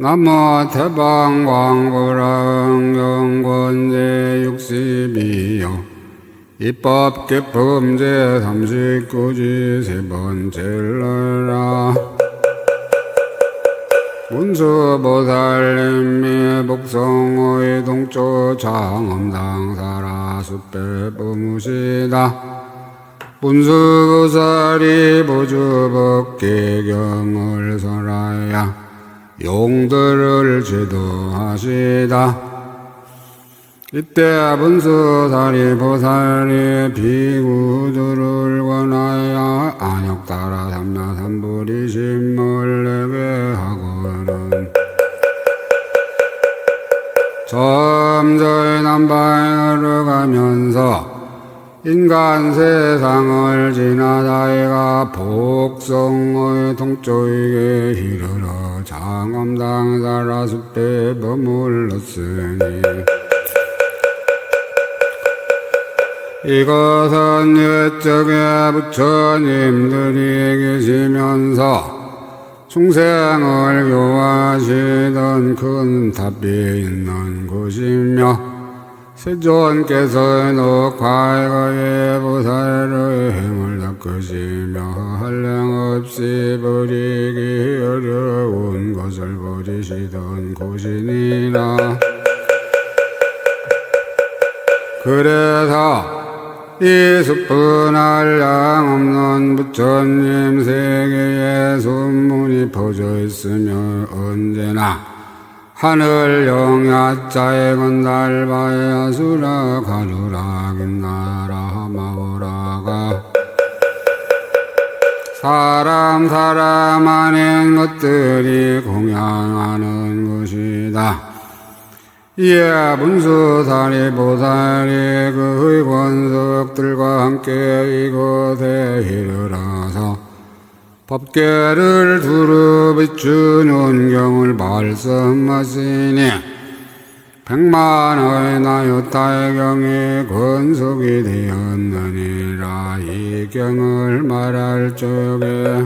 남무 태방광부랑경권제 62요 입법 기품제 39지 세 번째라 문수보살님이 복성의 동조 장엄당사라 숲배 부무시다 문수보살이 보주법계경을 설하야 용들을 지도하시다. 이때 문수살이 보살이 비구들을 권하여 안욕따라 삼야삼불이 심을 내게 하거든 점저의 남방에 걸어가면서 인간 세상을 지나다가 복성의 동쪽에 이르러 장엄당사라 숲에 머물렀으니 이것은 옛적에 부처님들이 계시면서 중생을 교화하시던 큰 탑이 있는 곳이며 세존께서는 과거의 보살의 행을 닦으시며 한량없이 버리기 어려운 것을 버리시던 곳이니라. 그래서 이 숲은 한량 없는 부처님 세계에 소문이 퍼져 있으며 언제나 하늘 영야자에 건달바에 아수라 가루라 김나라 마오라가 사람 아닌 것들이 공양하는 것이다. 이에 문수살이 보살이 그의 권석들과 함께 이곳에 이르러서 법계를 두루 비추는 경을 말씀하시니 백만의 나요타의 경이 권속이 되었느니라. 이 경을 말할 적에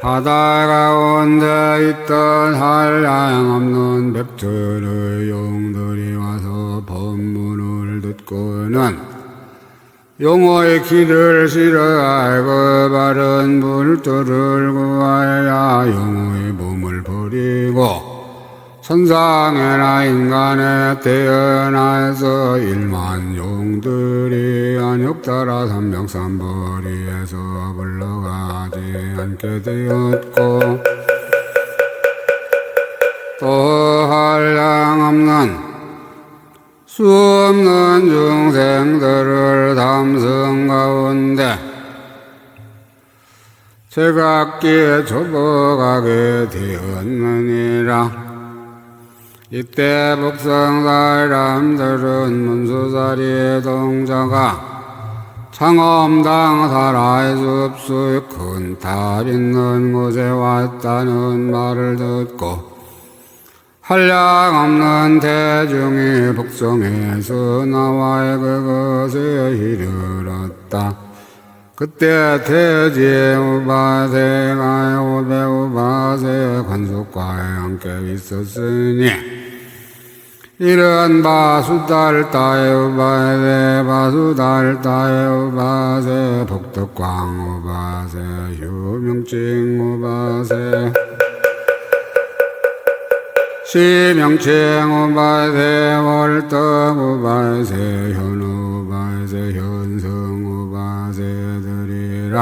바다 가운데 있던 한량 없는 백설의 용들이 와서 법문을 듣고는 용어의 길을 싫어하고 바른 불도를 구하여 용어의 몸을 버리고 천상에나 인간에 태어나서 일만 용들이 안욕따라 삼명삼벌이에서 물러가지 않게 되었고 또 한량 없는 수 없는 중생들을 담성 가운데 제각기에 접어가게 되었느니라. 이때 복성사람들은 문수살이의 동자가 장엄당사라의 숲수의 큰 탑 있는 곳에 왔다는 말을 듣고 한량 없는 대중이 복성에서 나와 그것에 이르렀다. 그때 대지의 우바세가 오배우바세 관속과 함께 있었으니 이런 바수달다의 우바세 바수달다의 우바세 복덕광 우바세 유명칭 우바세 시명칭 우바세 월떡 우바세 현우 우바세 현성 우바세들이라.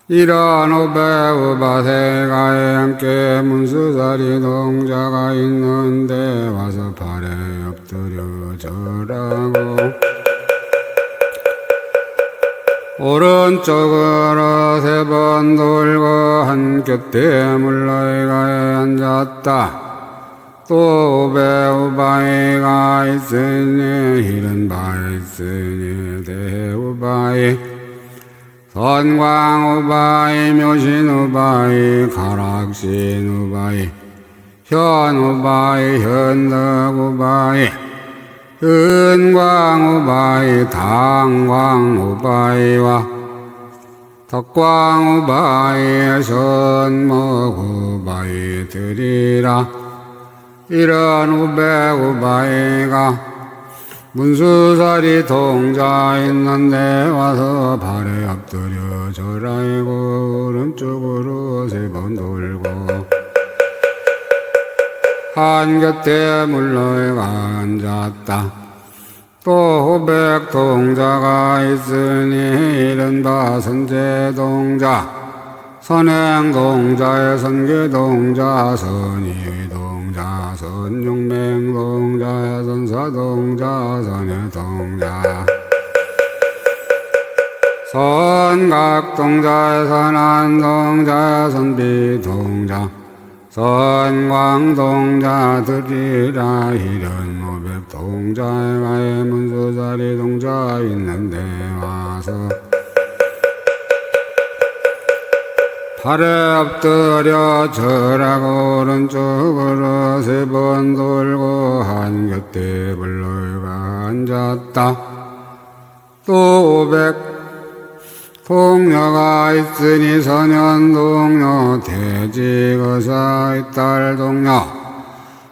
이런 우배 우바세가 함께 문수살이 동자가 있는데 와서 발에 엎드려 절하고 오른쪽으로 3번 돌고 한 곁에 물러가에 앉았다. 또 우배우바이가 있으니 이른 바 있으니 대우바이 선광우바이 묘신우바이 가락신우바이 현우바이 현덕우바이 은광우바이 당광우바이와 덕광우바이 선목우바이 드리라. 이런 우백우바이가 문수살이 동자 있는데 와서 발에 엎드려 절하이고 오른쪽으로 3번 돌고 한 곁에 물러가 앉았다. 또 후백 동자가 있으니 이른바 선제동자, 선행동자의 선계동자, 선의동자, 선용맹동자, 선사동자, 선해동자, 선각동자, 선한동자, 선비동자, 선광동자 드리라. 이런 오백동자의 문수살이 동자 있는데 와서 발에 엎드려 절하고 오른쪽으로 3번 돌고 한 곁에 불러가 앉았다. 또 동녀가 있으니 선현동녀, 대지거사 이딸동녀,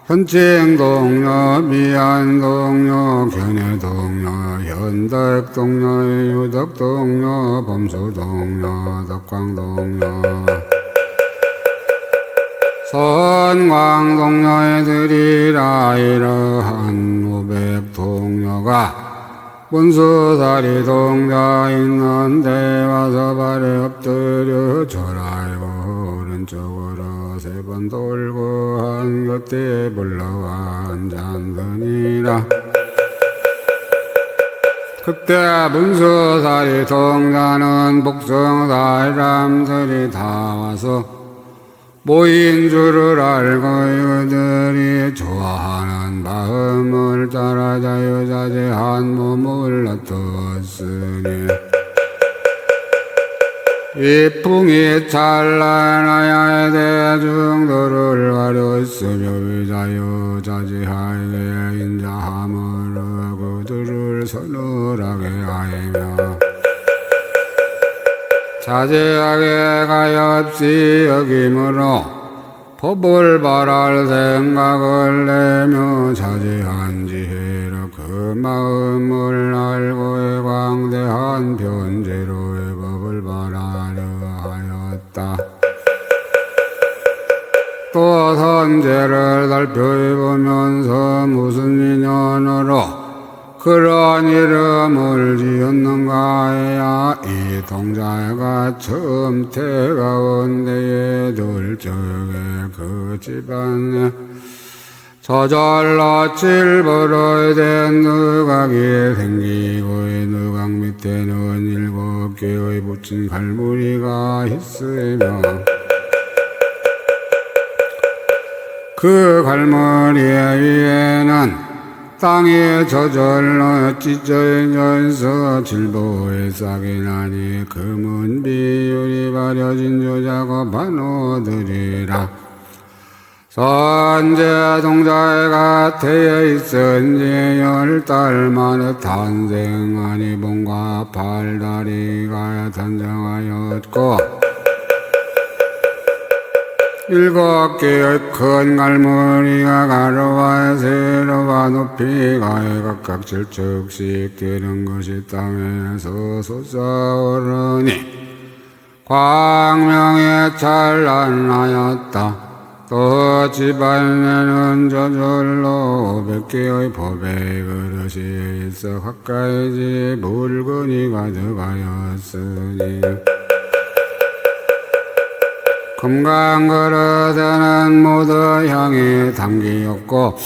현칭동녀, 미안동녀, 견해동녀, 현덕동녀, 유덕동녀, 범수동녀, 덕광동녀, 선광동녀에 드리라. 이러한 500동녀가 문수살이 동자 있는데 와서 발에 엎드려 절하이고 오른쪽으로 3번 돌고 한 곁에 불러와 앉았느니라. 그때 문수살이 동자는 복성사람들이 다 와서 모인 줄을 알고 그들이 좋아하는 마음을 따라 자유자재한 몸을 놔두었으니 이풍이 찬란하여 대중들을 가렸으며 자유자재하게 인자함으로 그들을 서늘하게 하며 자제하게 가엾이 여김으로 법을 바랄 생각을 내며 자제한 지혜로 그 마음을 알고의 광대한 변제로의 법을 바라려 하였다. 또 선제를 살펴보면서 무슨 인연으로 그런 이름을 지었는가 해야 이 동자가 처음 태가온데에 둘 적에 그 집안에 저절로 칠보로 된 누각이 생기고 이 누각 밑에는 7개의 붙인 갈무리가 있으며 그 갈무리 위에는 땅에 저절로 찢어져서 질보에 싹이 나니 금은 비율이 바려진 여자고 반호들이라. 선제 동자가 태에 있은지 10달 만에 탄생하니 몸과 팔다리가 탄생하였고 7개의 큰 갈무리가 가로와 세로와 높이가 각각 7척씩 되는 것이 땅에서 솟아오르니 광명에 찬란하였다. 또 집안에는 저절로 500개의 법의 그릇이 있어 가까이 물건이 가져가였으니 금강그릇에는 모두 향이 담기었고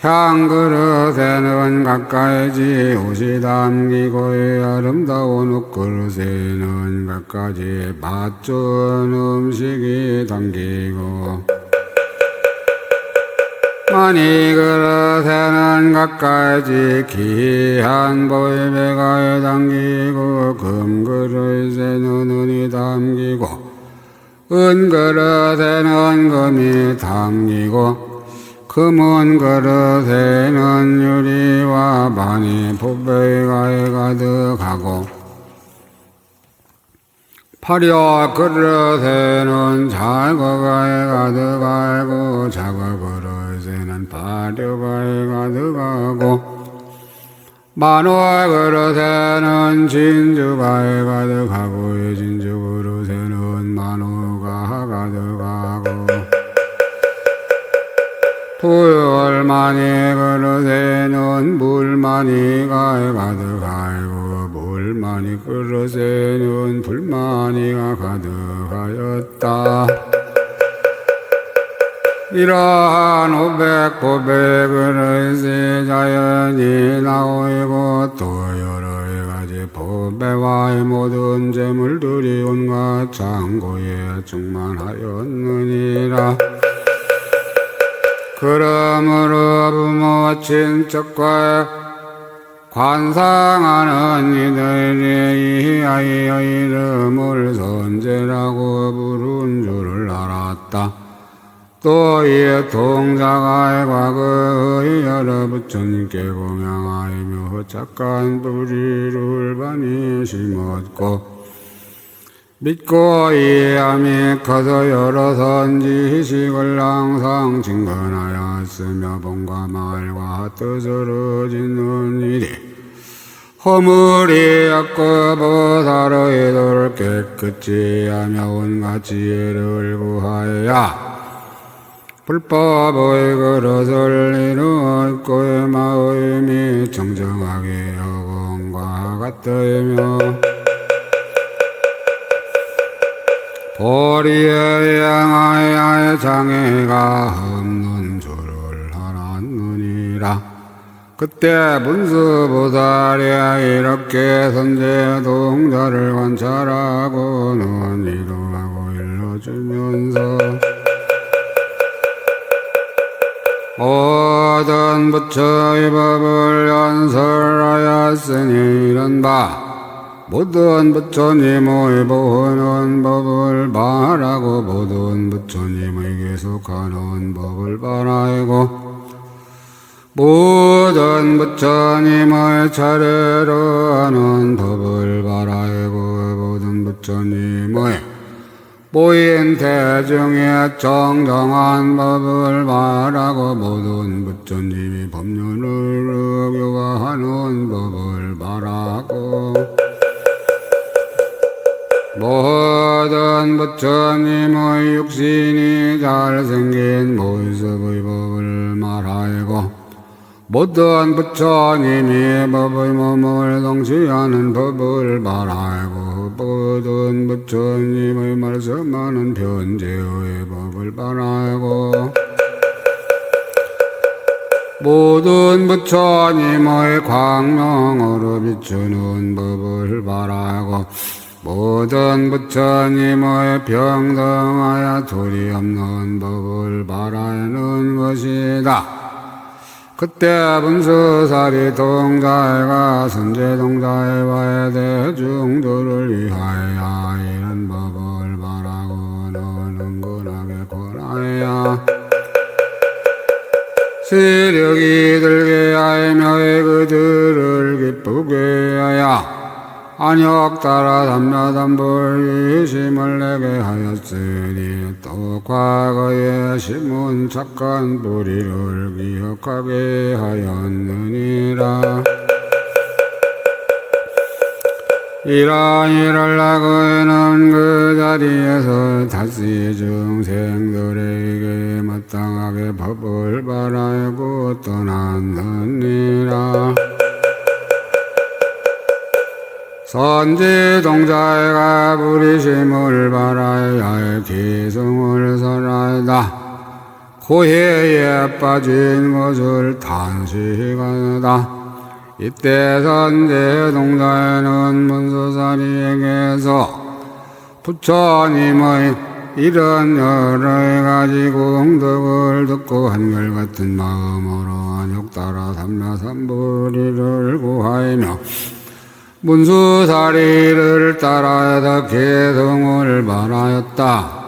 향그릇에는 갖가지 옷이 담기고 아름다운 옷그릇에는 갖가지 맛 좋은 음식이 담기고 많이 그릇에는 갖가지 귀한 보이배가 담기고 금그릇에는 은이 담기고 은그릇에는 금이 담기고 금은 그릇에는 유리와 반이 보배가 가득하고 화려 그릇에는 작어가에 가득하고 작어 그릇에는 발효가에 가득하고 만호 그릇에는 진주가에 가득하고 진주 그릇에는 만호가 가득하고 불만이 그릇에는 물만이가 가득하고 물만이 그릇에는 불만이가 가득하였다. 이러한 오백보백 그릇이 자연이 나오고 또 여러 가지 보배와 모든 재물들이 온갖 창고에 충만하였느니라. 그러므로 부모와 친척과 관상하는 이들이 이 아이의 이름을 선제라고 부른 줄을 알았다. 또 이 동자가 과거의 여러 부처님께 공양하며 착한 뿌리를 많이 심었고 믿고 이해함이 커서 여러 선지식을 항상 증거하였으며 본과 말과 뜻으로 짓는 일이 허물이 없고 보살의 도를 깨끗이 하며 온갖 지혜를 구하여 불법의 그릇을 이루었고 마음이 정정하게 허공과 같으며 보리에 향하여 장애가 없는 줄을 알았느니라. 그때 문수보살이 이렇게 선제 동자를 관찰하고는 이루하고 일러주면서 모든 부처의 법을 연설하였으니 이른바 모든 부처님의 보는 법을 말하고 모든 부처님의 계속하는 법을 말하고 모든 부처님의 차례로 하는 법을 말하고 모든 부처님의 모인 대중의 정정한 법을 말하고 모든 부처님이 법륜을 교화하는 법을 말하고 모든 부처님의 육신이 잘생긴 모습의 법을 말하고 모든 부처님이 법의 몸을 동시하는 법을 말하고 모든 부처님의 말씀하는 변제의 법을 말하고 모든 부처님의 광명으로 비추는 법을 말하고 모든 부처님의 평등하여 둘이 없는 법을 말하는 것이다. 그때 문수살이 동자애가 선제동자애와의 대중들을 위하여 이런 법을 말하고 너는 근하게 권하여 세력이 들게 하며 그들을 기쁘게 하여 안욕 따라 담야담불 이심을 내게 하였으니 또 과거에 심은 착한 뿌리를 기억하게 하였느니라. 이러한 일을 하고는 그 자리에서 다시 중생들에게 마땅하게 법을 말하고 떠났느니라. 선지동자애가 부리심을 바라야 기승을 설하다. 고해에 빠진 것을 탄식하다. 이때 선지동자애는 문수살이에게서 부처님의 이런 여러 가지 공덕을 듣고 한결같은 마음으로 안욕 따라 삼야삼부리를 구하며 문수살이를 따라서 계승을 말하였다.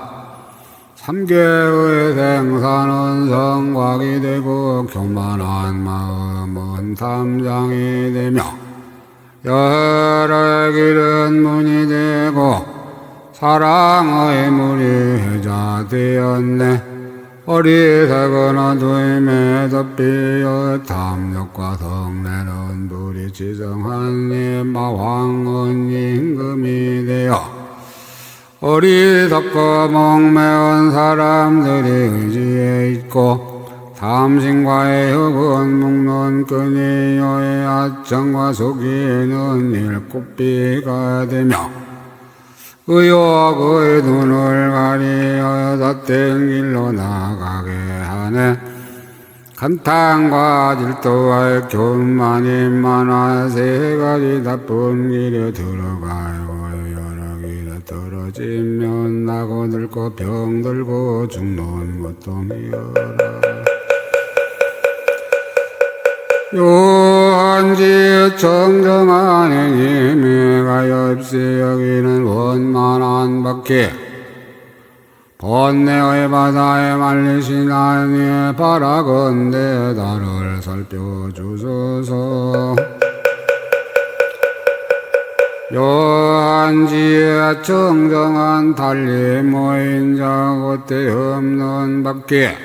3개의 생사는 성곽이 되고 교만한 마음은 담장이 되며 여러 길은 문이 되고 사랑의 물이 해자되었네. 어리석은 어두임에 덮이어 탐욕과 성내는 불이 지정하니 마황은 임금이 되어 어리석고 목매운 사람들이 의지에 있고 탐심과의 흡은 묶는 끈이여의 아청과 속이는 일곱비가 되며 의욕의 눈을 가리어 덧된 길로 나가게 하네. 간탕과 질투와 교만이 많아 세 가지 나쁜 길에 들어가고 여러 길에 떨어지면 나고 늙고 병들고 죽는 것도 미워라. 요한지 정정한 행위에 가여 없이 여기는 원만한 밖에 번뇌의 바다에 말리시나니 바라건대 나를 살펴주소서. 요한지에 정정한 달리 모인 자 겉에 없는 밖에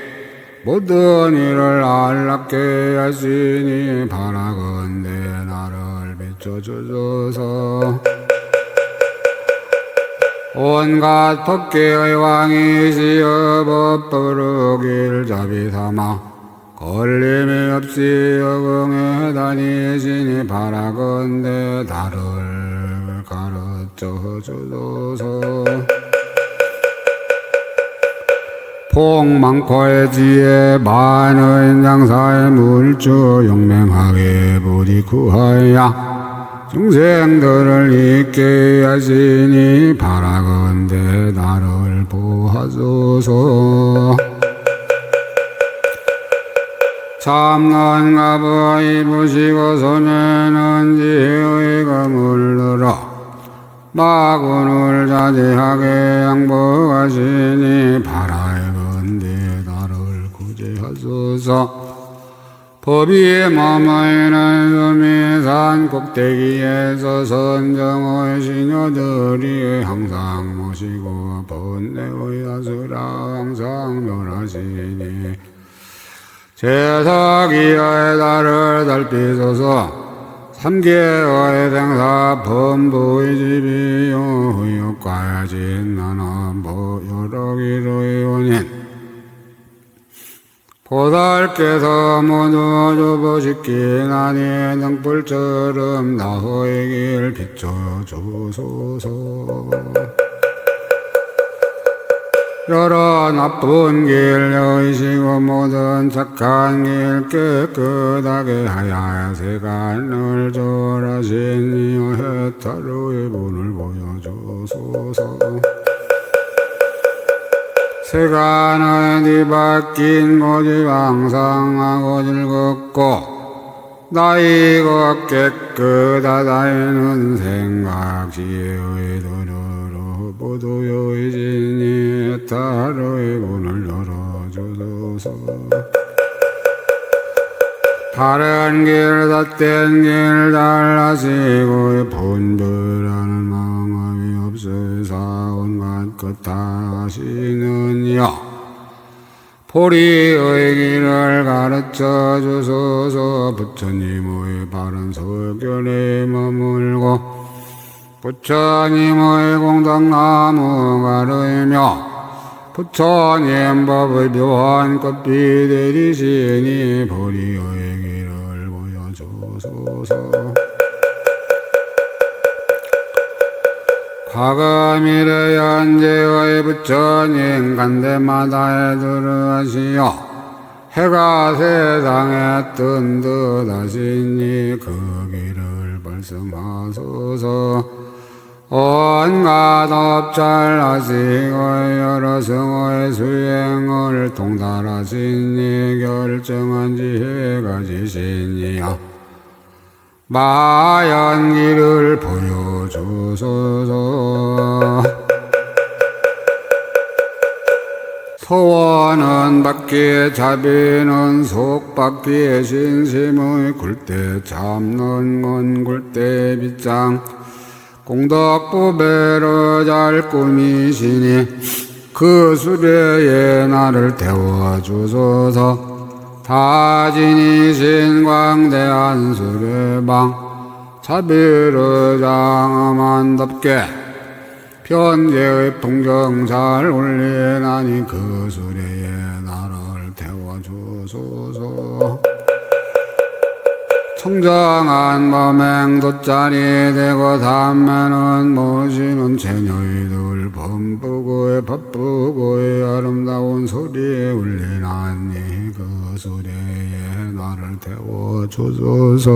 모든 일을 안락게 하시니 바라건대 나를 비춰주소서. 온갖 법계의 왕이시여 법부르기를 자비삼아 걸림이 없이 여궁에 다니시니 바라건대 나를 가르쳐주소서. 폭망포의 지혜 많은 양사의 물주 용맹하게 부디 구하여 중생들을 잊게 하시니 바라건대 나를 보하소서. 참난 갑을 입으시고 손에는 지혜의 검을 들어 마군을 자제하게 양보하시니 바라건대 나를 구제하소서. 법위에 머무이는 수미산 꼭대기에서 선정의 시녀들이 항상 모시고 번뇌의 아수라 항상 멸하시니 제사기의 달을 달피소서. 삼계의 생사 범부의 집이요 의욕과의 진나는 여러 길의 원인 보살께서 모두 주부시키나니 등불처럼 나의 길 비춰주소서. 여러 나쁜 길 여의시고 모든 착한 길 깨끗하게 하여 세간을 절하시니 해탈의 문을 보여주소서. 세간의 뒤바뀐 고집 항상하고 즐겁고 나이고 깨끗하다는 생각 지혜의 도로로 모두의 진이 해탈의 문을 열어주소서. 바른 길 삿된 길 잘하시고 분별하는 마음이 없으사 온갖 것 다 하시느니여 보리의 길을 가르쳐 주소서. 부처님의 바른 설견에 머물고 부처님의 공덕나무 가르며 부처님 법의 묘한 꽃빛 내리시니 보리의 길을 보여주소서. 과거미래 현재의 부처님 간대마다에 들어가시어 해가 세상에 뜬 듯 하시니 그 길을 말씀하소서. 온갖 업잘 하시고 여러 성의 수행을 통달하시니 결정한 지혜가 지시니여 마연기를 보여주소서. 소원은 받기에 자비는 속받기에 신심의 굴대 참는 건 굴대 빗장 공덕보배로 잘 꾸미시니 그 수레에 나를 태워주소서. 다진이신 광대한 수레방 자비로 장엄한답게 편제의 풍경 잘 울리나니 그 수레에 나를 태워주소서. 청정한 범행 돗자리 대고 담매는 모시는 처녀이들 바쁘고의 아름다운 소리에 울리나니 그 소리에 나를 태워주소서.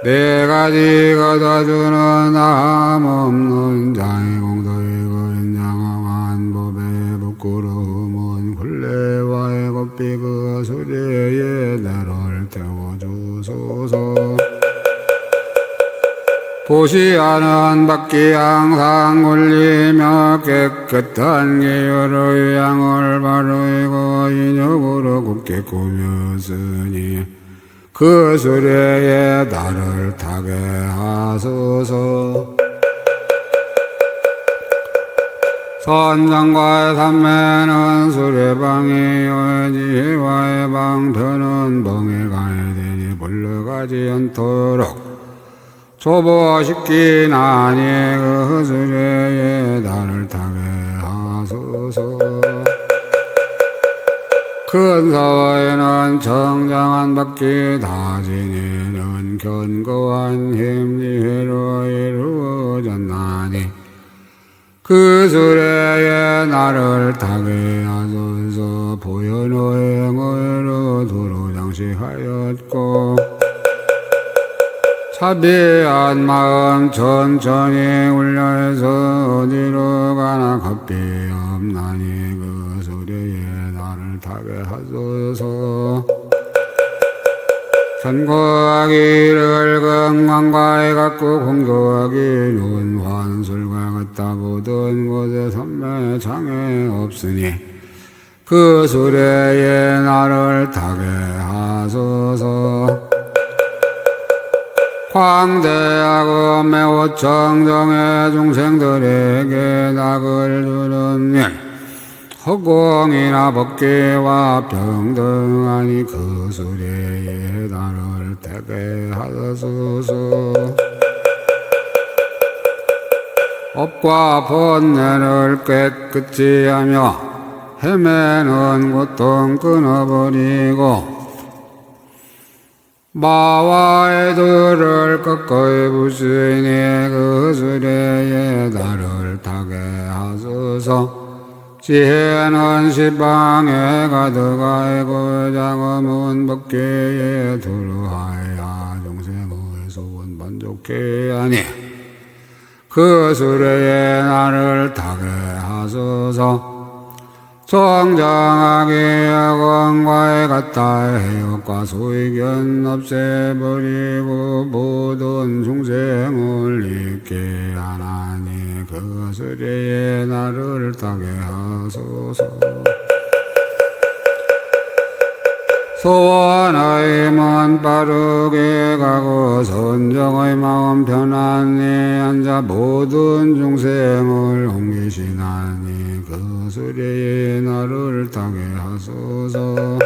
네 가지 거둬주는 남 없는 자의 공덕이고 인장엄한 법의 부끄러움은 굴레와의 곱비 그 소리에 나를 태워주소서. 보시하는 바퀴 항상 굴리며 깨끗한 기울의 양을 바르고 인욕으로 굳게 꾸몄으니 그 수레에 나를 타게 하소서. 선장과의 삼매는 수레방이요 지혜와의 방편은 멍에 가야 되니 물러가지 않도록 조보시키나니 그 수레에 나를 타게 하소서. 큰 서에는 청정한 바퀴 다지니는 견고한 힘지혜로 이루어졌나니 그 수레에 나를 타게 하소서. 보현호의 의로 도로 장식하였고 차비한 마음 천천히 울려서 어디로 가나 겁이 없나니 그 수레에 나를 타게 하소서. 선고하기를 건강과에 갖고 공교하기는 환술과 같다. 모든 곳에 선매 장애 없으니 그 수레에 나를 타게 하소서. 광대하고 매우 정정의 중생들에게 낙을 주는 일 허공이나 법계와 평등하니 그 수레에 나를 타게 하소서. 업과 번뇌를 깨끗이 하며 헤매는 고통 끊어버리고 마와 애들을 꺾어 부수니 그 수레에 나를 타게 하소서. 지혜는 시방에 가득하고 장엄은 법계에 두루하여 중생의 소원 만족해 하니 그 수레에 나를 타게 하소서. 정정하게 영광과에 같다 해욕과 소이견 없애버리고 모든 중생을 잊게 하나니 그 수레에 나를 타게 하소서. 소원의 힘은 빠르게 가고 선정의 마음 편안히 앉아 모든 중생을 옮기시나니 그 수레에 나를 타게 하소서.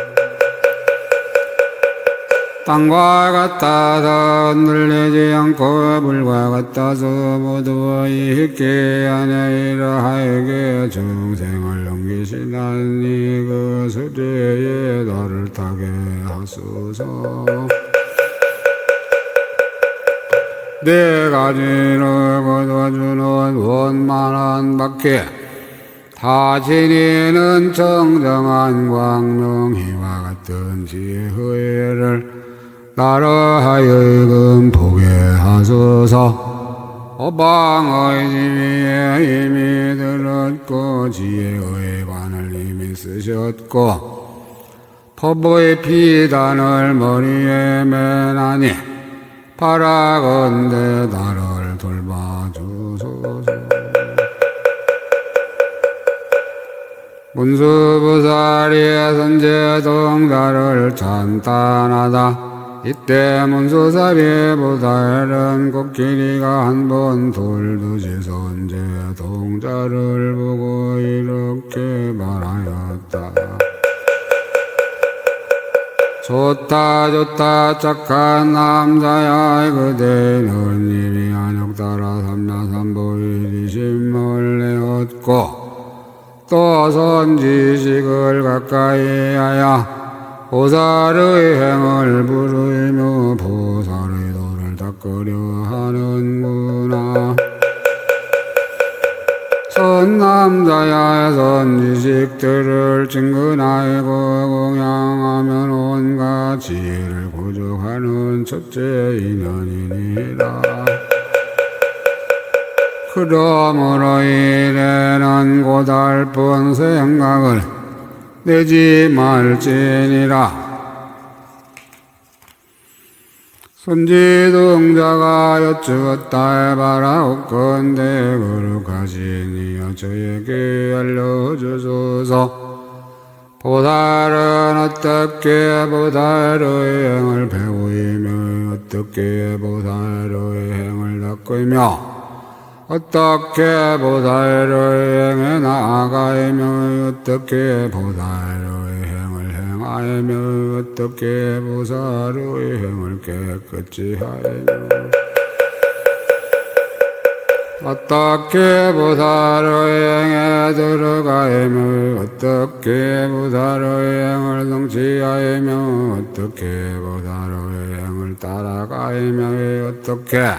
땅과 같아서 흔들리지 않고 물과 같아서 모두 있게 하네 이러하에게 중생을 넘기시나니 그 수레에 나를 타게 하소서. 네 가지를 거둬주는 원만한 바퀴 다 지니는 정정한 광명희와 같은 지혜를 나로 하여금 보게 하소서. 어방의 지위에 이미 들었고 지혜의 관을 이미 쓰셨고 법의 비단을 머리에 매나니 바라건대 나를 돌봐주소서. 문수부사리의 선제동 나를 찬탄하다 이때 문수사비보살은 코끼리가 한 번 돌듯이 손재 동자를 보고 이렇게 말하였다. 좋다 좋다 착한 남자야 그대는 이미 안욕따라 삼야삼보일이심을 내었고 또 선지식을 가까이 하여 보살의 행을 부르며 보살의 도를 닦으려 하는구나. 선남자야 선지식들을 친근하고 공양하면 온갖 지혜를 구족하는 첫째 인연이니라. 그러므로 이래는 고달픈 생각을 내지 말지니라. 선지동자가 여쭈었다 해바라옵건대 거룩하시니여 저에게 알려주소서. 보살은 어떻게 보살의 행을 배우이며 어떻게 보살의 행을 닦으며 어떻게 보살의 행에 나아가이며 어떻게 보살의 행을 행하이며 어떻게 보살의 행을 깨끗이 하이며 어떻게 보살의 행에 들어가이며 어떻게 보살의 행을 성취하이며 어떻게 보살의 행을 따라가이며 어떻게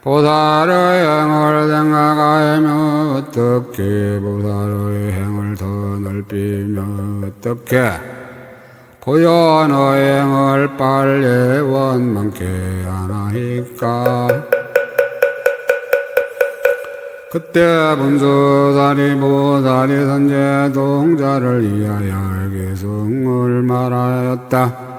보살의 행을 생각하며 어떻게 보살의 행을 더 넓히며 어떻게 고연의 행을 빨리 원만케 하나이까. 그때 문수사리 보살이 선제동자를 위하여 계승을 말하였다.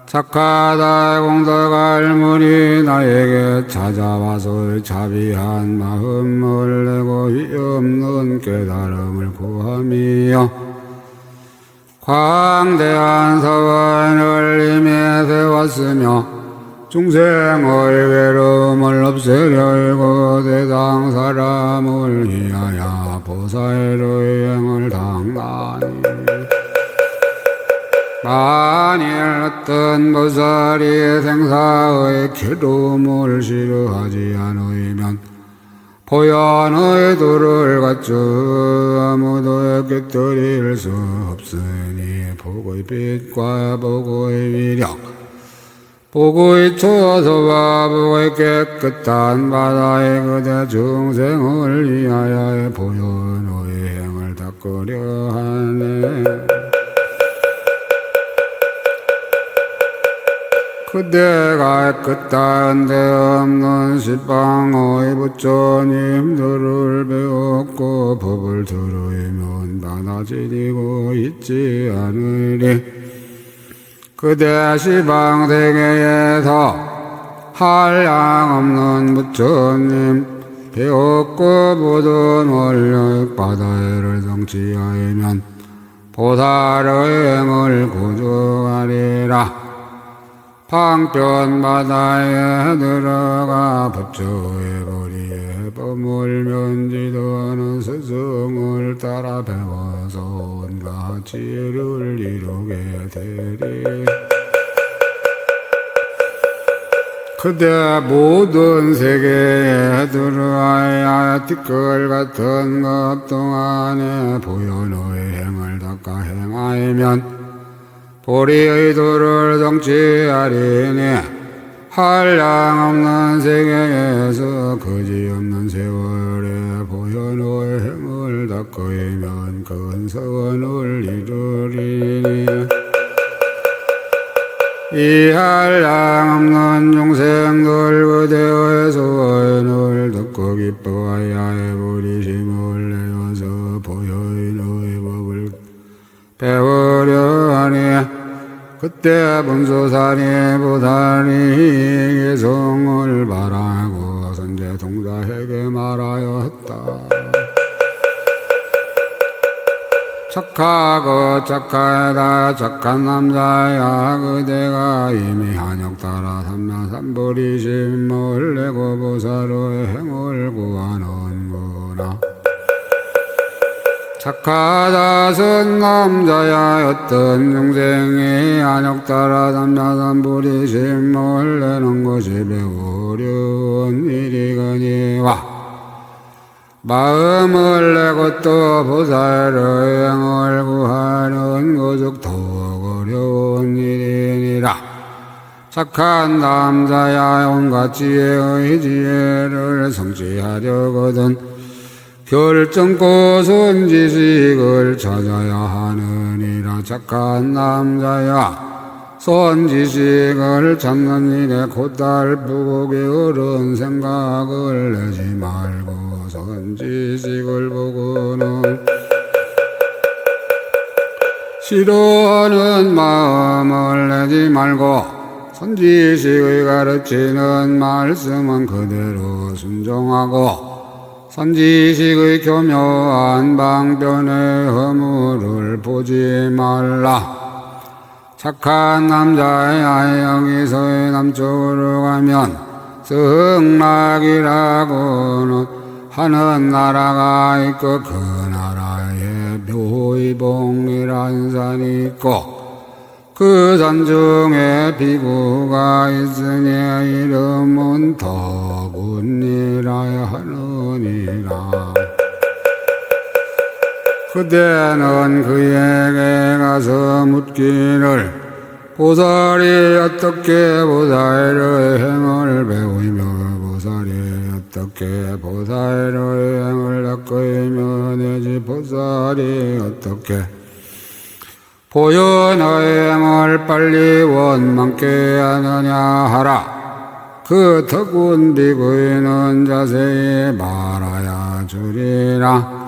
착하다 공덕할 물이 나에게 찾아와서 자비한 마음을 내고 위없는 깨달음을 구함이여 광대한 서원을 이미 세웠으며 중생의 외로움을 없애려고 대상 사람을 위하여 보살의 행을 당하니 만일 어떤 보살이 생사의 괴로움을 싫어하지 않으면 보현의 도를 갖추 아무도 깨뜨릴 수 없으니 복의 빛과 복의 위력 복의 초소와 복의 깨끗한 바다에 그대 중생을 위하여 보현의 행을 닦으려 하네. 그대가 깨끗한 데 없는 시방의 부처님들을 배웠고 법을 들으면 많아지고 있지 않으리. 그대 시방 세계에서 한량없는 부처님 배웠고 보던 원력 바다를 성취하면 보살의 행을 구족하리라. 방편 바다에 들어가 법조의 거리에 법을 면지도하는 스승을 따라 배워서 온갖 지혜를 이루게 되리. 그대 모든 세계에 들어와야 티끌 같은 것 동안에 보현의 행을 닦아 행하면 보리의 도를 성취하리니 한량없는 세계에서 거지없는 세월에 보현의 행을 닦으면 큰 서원을 이루리니 이 한량없는 중생들 그대의 소원을 듣고 기뻐하여 해버리심을 내어서 보현의 법을 배우려 하니 그때 문수사리 보살이 계승을 말하고 선제동자에게 말하였다. 착하고 착하다 착한 남자야 그대가 이미 한욕 따라 삼면삼불이심을 내고 보살의 행을 구하는구나. 착하다 선 남자야 어떤 중생이 한욕 따라 삼면삼불이심을 내는 것이 매우 어려운 일이거니와 마음을 내고 또 보살의 행을 구하는 것은 더욱 어려운 일이니라. 착한 남자야 온갖 지혜의 지혜를 성취하려거든 결정코 선지식을 찾아야 하느니라. 착한 남자야 선지식을 찾는 일에 곧달프고 게으른 생각을 내지 말고 선지식을 보고는 싫어하는 마음을 내지 말고 선지식의 가르치는 말씀은 그대로 순종하고 선지식의 교묘한 방편의 허물을 보지 말라. 착한 남자야 여기서 남쪽으로 가면 승락이라고는 하는 나라가 있고 그 나라에 묘의봉이라는 산이 있고 그 산 중에 비구가 있으니 이름은 덕운이라야 하느니라. 그대는 그에게 가서 묻기를 보살이 어떻게 보살의 행을 배우며 보살이 어떻게 보살의 행을 닦으며 내지 보살이 어떻게 보현의 행을 빨리 원망케 하느냐 하라. 그 덕운 비구인은 자세히 말하여 주리라.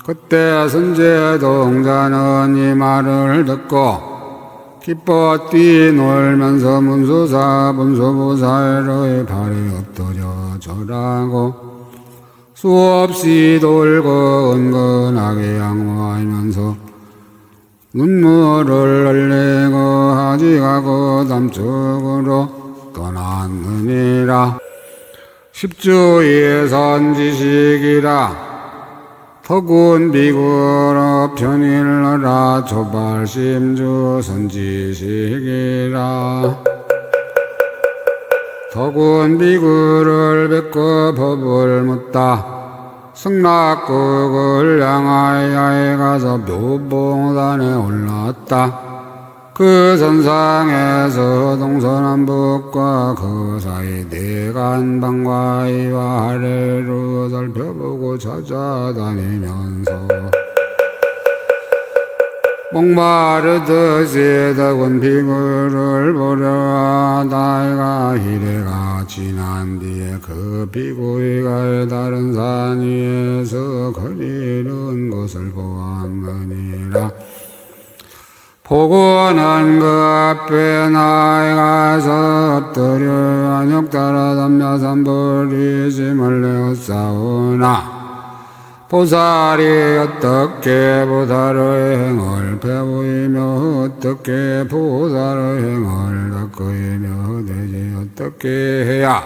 그때 선제동자는 이 말을 듣고 기뻐 뛰놀면서 문수사 문수보살의 발에 엎드려 절하고 수없이 돌고 은근하게 양호하면서 눈물을 흘리고 하직하고 남쪽으로 떠났느니라. 십주의 선지식이라. 덕운 비구로 편일러라. 조발심주 선지식이라. 덕운 비구를 뵙고 법을 묻다. 승락국을 향하여 가서 묘봉단에 올랐다. 그 선상에서 동서남북과 그 사이 내간방과 이와 아래로 살펴보고 찾아다니면서 목마르듯이 덕운 비구를 보려 나이가 이래가 지난 뒤에 그 비구이가 다른 산 위에서 거리는 것을 보았느니라. 보고는 그 앞에 나아가서 엎드려 한욕 따라 삼야삼불이심을 내었사오나 보살이 어떻게 보살의 행을 배우이며 어떻게 보살의 행을 닦으이며 되지 어떻게 해야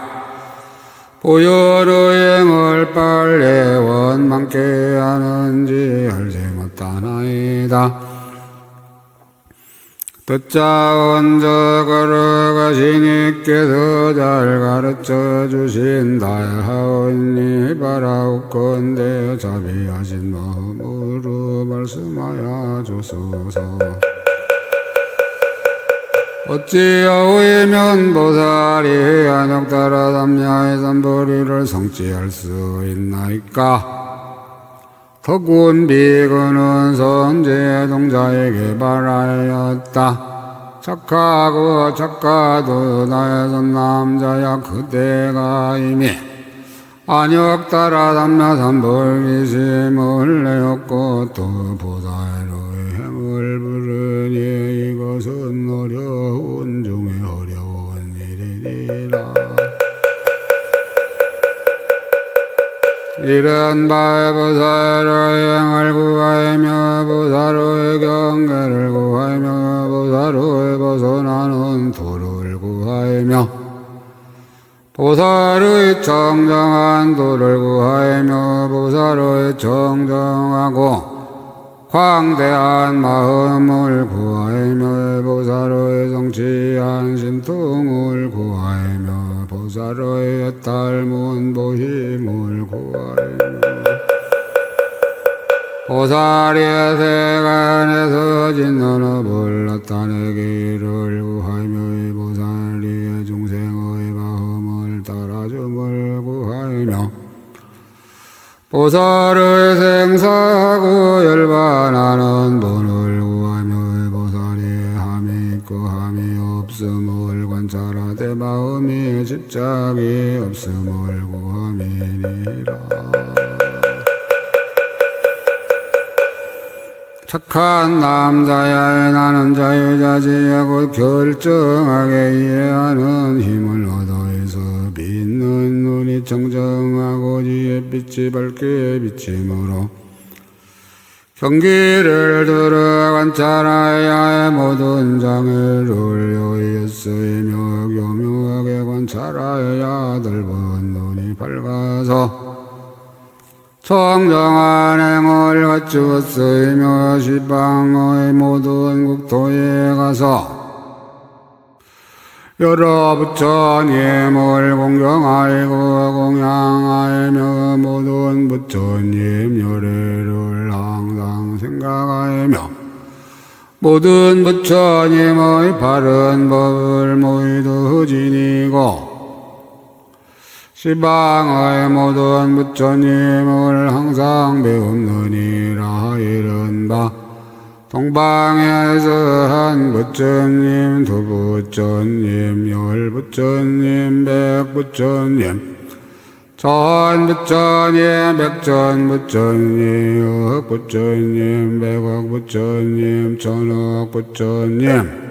보혈의 행을 빨리 원망케 하는지 알지 못하나이다. 듣자 언저 걸어가시니께서 잘 가르쳐 주신다 하오니 바라옵건대 자비하신 마음으로 말씀하여 주소서. 어찌하오이면 보살이 한욕 따라 삼야의 삼불이를 성취할 수 있나이까? 덕운 비구는 선제 동자에게 바라였다. 착하고 착하도 나의 선남자야 그대가 이미 한욕 따라 삼야삼불이심을 내었고 또 보살의 행을 부르니 이것은 어려운 중에 어려운 일이니라. 이 이런 바에 보사로의 행을 구하며 보사로의 경계를 구하며 보사로의 벗어나는 도를 구하며 보사로의 정정한 도를 구하며 보사로의 정정하고 광대한 마음을 구하며 보사로의 성취한 신통을 구하며 보사로의 닮은 보힘을 구하며 보사리의 세간에서 짓는 업을 나타내기를 구하며 보사리의 중생의 마음을 따라줌을 구하며 보살의 생사하고 열반하는 본을 구하며 보살의 함이 있고 함이 없음을 관찰하되 마음이 집착이 없음을 구함이니라. 착한 남자야 나는 자유자재야 곧 결정하게 이해하는 힘을 얻어서 빛는 눈이 청정하고 지혜 빛이 밝게 비침으로 경기를 들어 관찰하여 모든 장애를 여의에 쓰이며 교묘하게 관찰하여 넓은 눈이 밝아서 청정한 행을 갖추었으며 시방의 모든 국토에 가서 여러 부처님을 공경하이고 공양하이며 모든 부처님 열애를 항상 생각하이며 모든 부처님의 바른 법을 모두 지니고 시방의 모든 부처님을 항상 배우느니라. 이른바 동방에서 한 부처님, 두 부처님, 열 부처님, 백 부처님, 천 부처님, 백천 부처님, 억 부처님, 백억 부처님, 천억 부처님,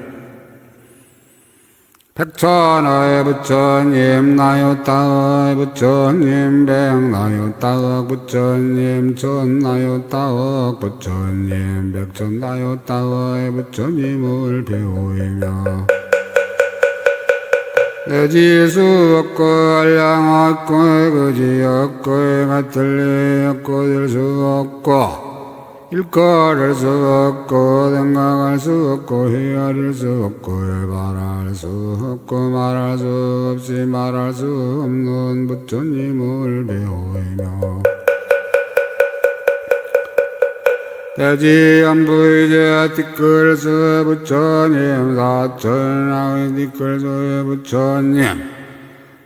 백천의 부처님, 나요따의 부처님, 백나요따의 부처님, 천나요따의 부처님, 백천나요따의 부처님을 배우며 내지수 없고 한량 없고 그지 없고 같을 리 없고 될 수 없고 일거릴 수 없고 생각할 수 없고 헤아릴 수 없고 말할 수 없고 말할 수 없이 말할 수 없는 부처님을 배우며 대지연부이제 티끌수 부처님 사천하의 티끌수의 부처님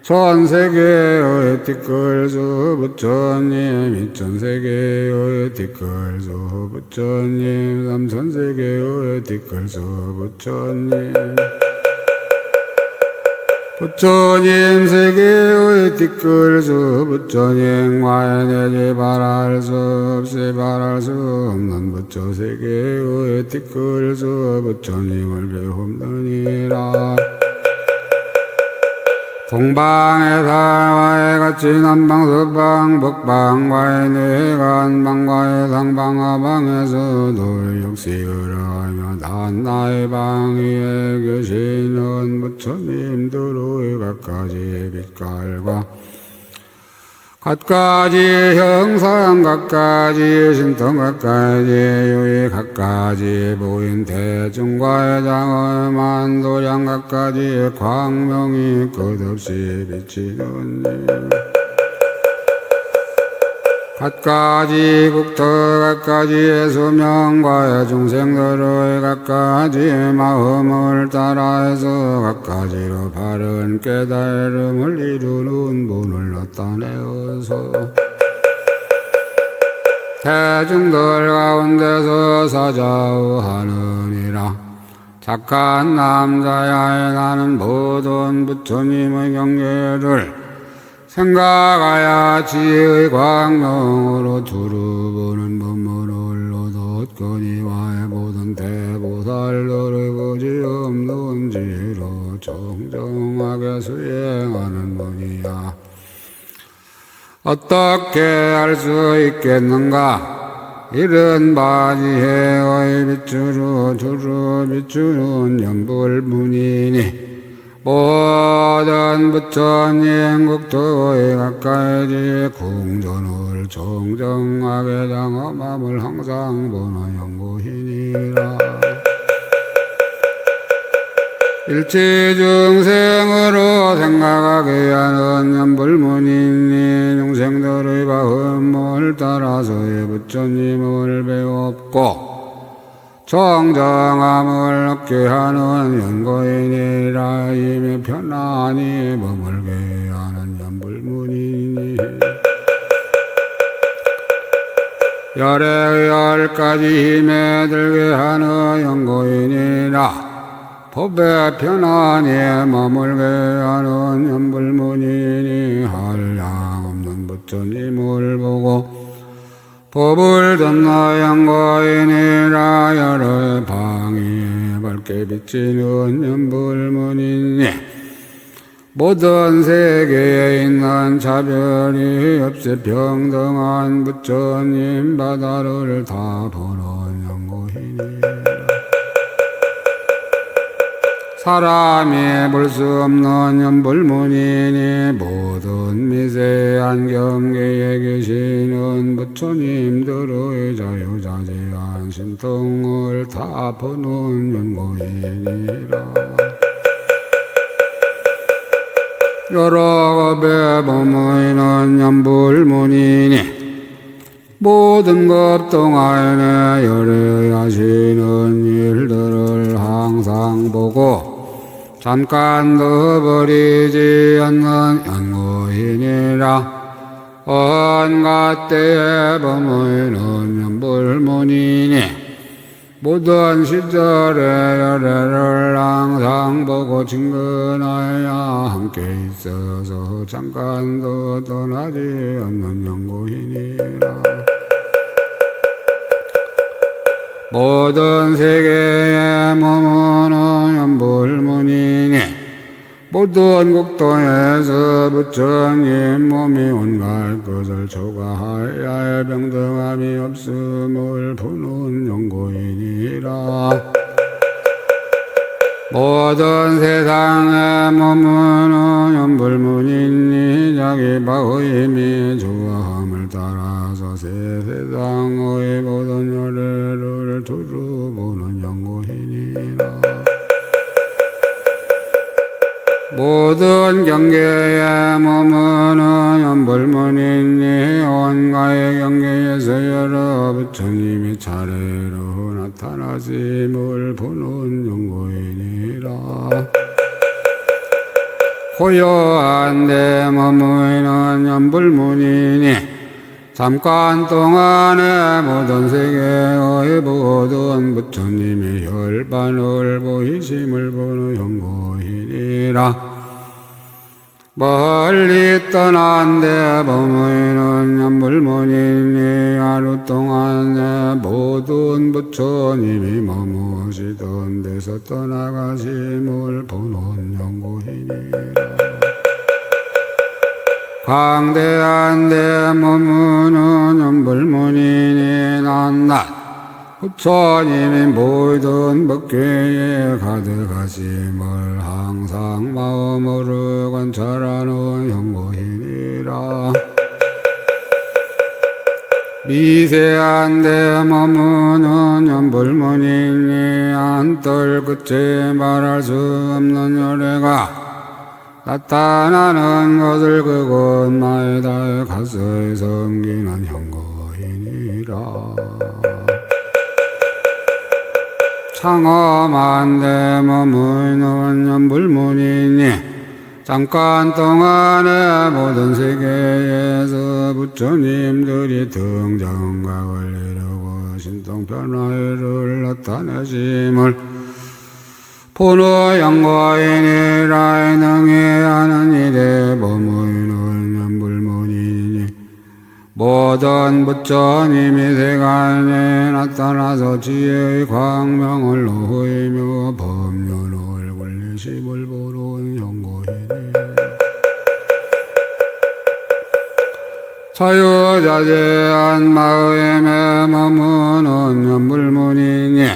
천세계의 티끌수 부처님 이천세계의 티끌수 부처님 삼천세계의 티끌수 부처님 부처님 세계의 티끌수 부처님 와야내지 바랄 수 없이 바랄 수 없는 부처 세계의 티끌수 부처님을 배움느니라. 동방의 살와의 같이 남방 서방 북방과의 내간 방과의 상방 하방에서도 역시 그러하며 단 나의 방위에 계시는 부처님들의 갖가지 빛깔과 갖가지 형상 갖가지 신통 갖가지 유의 갖가지 보인 대중과의 장의 만도량 갖가지 광명이 끝없이 비치는 일 갖가지 국토 갖가지의 수명과의 중생들의 갖가지의 마음을 따라해서 갖가지로 바른 깨달음을 이루는 분을 나타내어서 대중들 가운데서 사자우하느니라. 착한 남자야 나는 모든 부처님의 경계를 생각하여 지혜의 광명으로 두루보는 법문을 얻었거니와 모든 대보살들의 거지없는 지혜로 정정하게 수행하는 분이야. 어떻게 알 수 있겠는가? 이른 바지해의 빛으로 두루 비추는 연불문이니 모든 부처님 국토에 가까이지 궁전을 정정하게 장엄함을 항상 보는 연구이니라. 일체중생으로 생각하게 하는 연불문이니 중생들의 바음을 따라서의 부처님을 배웠고 정정함을 얻게 하는 연고인이라. 이미 편안히 머물게 하는 연불문이니 열의 10가지 힘에 들게 하는 연고인이라. 법에 편안히 머물게 하는 연불문이니 한량없는 부처님을 보고 법을 듣는 연고인이라. 열의 방위에 밝게 비치는 연불문이니 모든 세계에 있는 차별이 없이 평등한 부처님 바다를 다 보는 연고인이라. 사람이 볼 수 없는 연불문이니 모든 미세한 경계에 계시는 부처님들의 자유자재한 신통을 다 보는 연고인이라. 여러 법에 범위는 연불문이니 모든 것 동안에 열애하시는 일들을 항상 보고 잠깐도 버리지 않는 연고인이라. 온갖 때에 범위는 연불문이니 모든 시절에 열애를 항상 보고 친근하여 함께 있어서 잠깐도 떠나지 않는 연고인이라. 모든 세계에 머무는 연불문이니 모든 국토에서 부처님 몸이 온갖 것을 초과하여 병등함이 없음을 보는 연고인이라. 모든 세상에 머무는 연불문이니 자기 바의 힘이 좋아함을 따라서 세상의 모든 열애를 두루 보는 연고인이라. 모든 경계에 머무는 연불문이니 온갖 경계에서 여러 부처님이 차례로 나타나심을 보는 연고인이라. 고요한 데 머무는 연불문이니 잠깐 동안에 모든 세계의 모든 부처님의 혈반을 보이심을 보는 연고인이라. 멀리 떠난 데 머무는 연불문이니 하루 동안에 모든 부처님이 머무시던 데서 떠나가심을 보는 연고인이라. 광대한 데 머무는 연불문이니 낮낮 부처님이 모든 법계에 가득하심을 항상 마음으로 관찰하는 연고인이라. 미세한 데 머무는 연불문이니 한떨 끝에 말할 수 없는 열애가 나타나는 것을 그곳마다 가서 섬기는 연고인이라. 창엄한 데 머무는 연불문이니 잠깐 동안에 모든 세계에서 부처님들이 등정각을 이루고 신통변화를 나타내심을 보는 연고인이라. 능히 하는 일에 머무는 연불문이니 모든 부처님이 세간에 나타나서 지혜의 광명을 놓이며 법륜을 권리심을 보는 연고인이니 자유자재한 마음에 머무는 연불문이니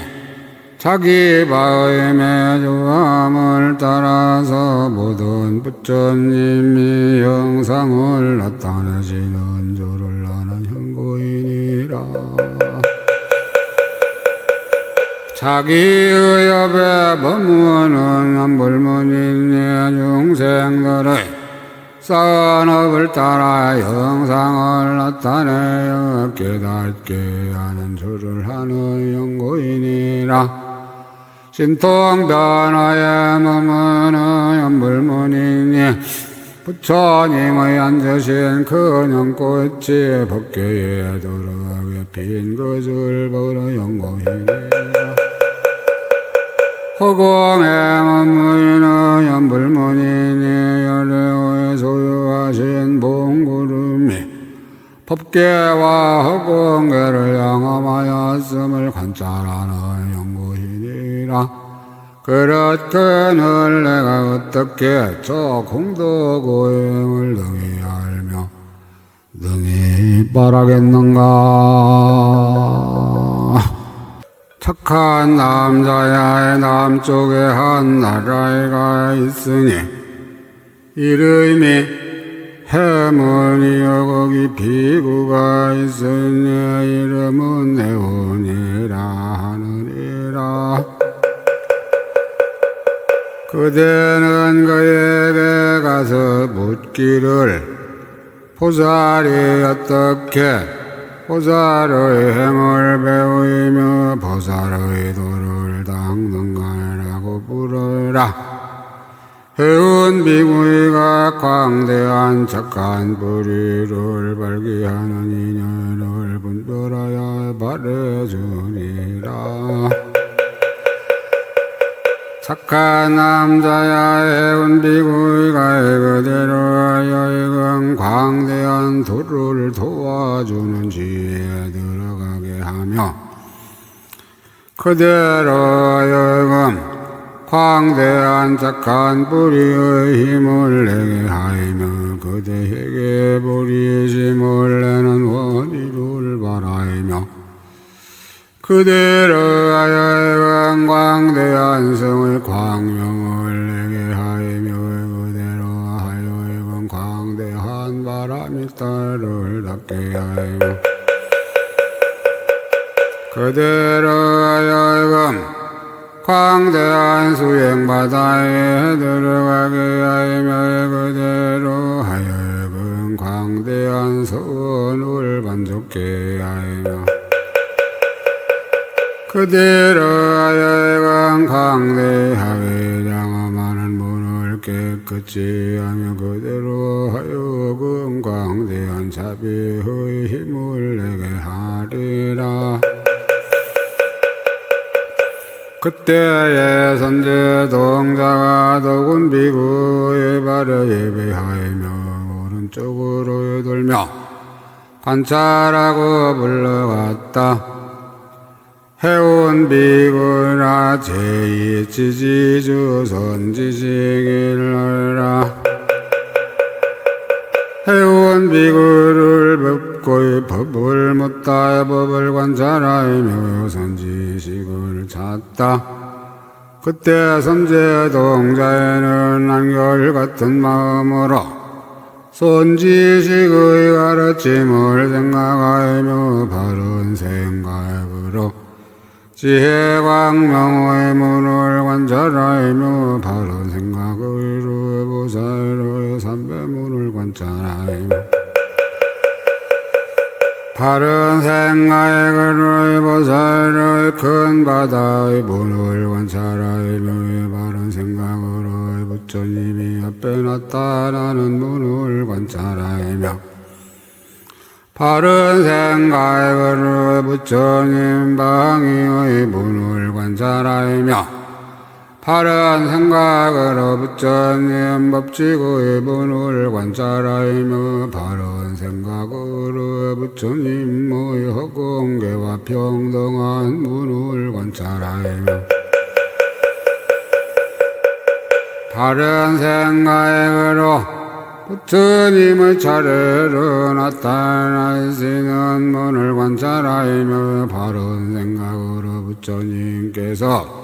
자기 마음의 조함을 따라서 모든 부처님이 영상을 나타내시는 조를 아는 현고인이라. 자기의 옆에 머무는 연불문이니 중생들의 쌓은 업을 따라 영상을 나타내어 깨닫게 하는 조를 하는 연고인이라. 신통변화에 머무는 연불문이니 부처님의 앉으신 그 연꽃이 법계에 들어가게 빈 것을 보러 연고인이라. 허공에 머무는 연불문이니 열애호에 소유하신 봉구름이 법계와 허공계를 양험하였음을 관찰하는 연구인이라. 그릇 그늘 내가 어떻게 저 공덕고행을 능히 알며 능히 바라겠는가. 착한 남자야의 남쪽에 한 나라가 있으니 이름이 해문이여 거기 비구가 있으니 이름은 해운이라 하느니라. 그대는 그에게 가서 묻기를 보살이 어떻게 보살의 행을 배우며 보살의 도를 닦는가라고 물으라. 해운 비구이가 광대한 착한 뿌리를 발기하는 인연을 분별하여 말해주니라. 착한 남자야 해운 비구이가 그대로 하여금 광대한 도를 도와주는 지혜에 들어가게 하며 그대로 하여금 광대한 착한 뿌리의 힘을 내게 하이며 그대에게 뿌리심을 내는 원리를 바라이며 그대로 하여금 광대한 성의 광명을 내게 하이며 그대로 하여금 광대한 바람이 딸을 닿게 하이며 그대로 하여금 광대한 수행바다에 들어가게 하이며 그대로 하여금 광대한 선을 만족게 하이며 그대로 하여금 광대하게 장엄하는 문을 깨끗이 하며 그대로 하여금 광대한 자비의 힘을 내게 하리라. 그때에 선제 동자가 더군 비구의 발에 예배하이며 오른쪽으로 돌며 관찰하고 불러갔다. 해운 비구라 제2지지주 선지식일러라. 해운 비구를 법고의 법을 묻다 법을 관찰하며 선지식을 찾다. 그때 선제 동자에는 한결같은 마음으로 선지식의 가르침을 생각하며 바른 생각으로 지혜광명의 문을 관찰하며 바른 생각으로 보살의 삼배문을 관찰하며 바른 생각으로 보살의 큰 바다의 문을 관찰하며 바른 생각으로 부처님이 앞에 나타나는 문을 관찰하며 바른 생각으로 부처님 방위의 문을 관찰하며 바른 생각으로 부처님 법칙의 문을 관찰하며 바른 생각으로 부처님의 허공계와 평등한 문을 관찰하며 바른 생각으로 부처님의 차례로 나타나시는 문을 관찰하며 바른 생각으로 부처님께서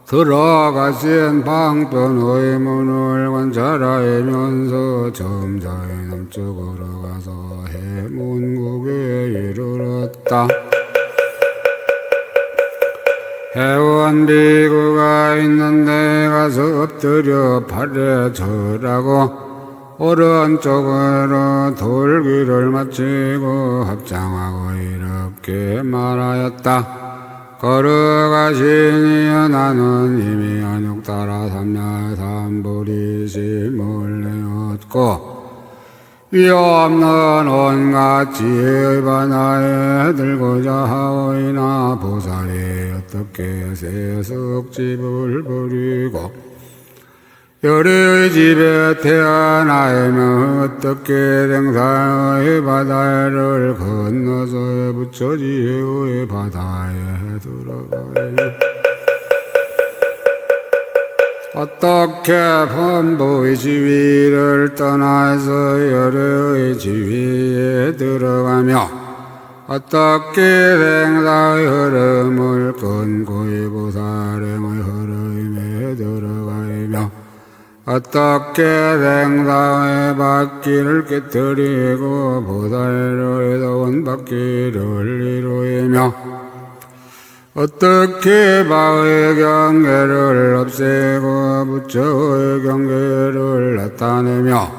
들어가신 방편의 문을 관찰하면서 점자의 남쪽으로 가서 해문국에 이르렀다. 해원비구가 있는 데 가서 엎드려 팔에 절하고 오른쪽으로 돌기를 마치고 합장하고 이렇게 말하였다. 걸어가시니여 나는 이미 안욕 따라 삼야삼불이심을 내었고 위없는 온갖 지혜의 바다에 들고자 하오이나 보살이 어떻게 세속집을 부리고 열애의 집에 태어나며 어떻게 댕사의 바다를 건너서 부처지혜의 바다에 들어가요. 어떻게 범부의 지위를 떠나서 열애의 지위에 들어가며 어떻게 댕사의 흐름을 끊고의 보살행의 흐름에 들어가며 어떻게 댕사의 바퀴를 깨뜨리고 보살로의 더운 바퀴를 이루며 어떻게 바의 경계를 없애고 부처의 경계를 나타내며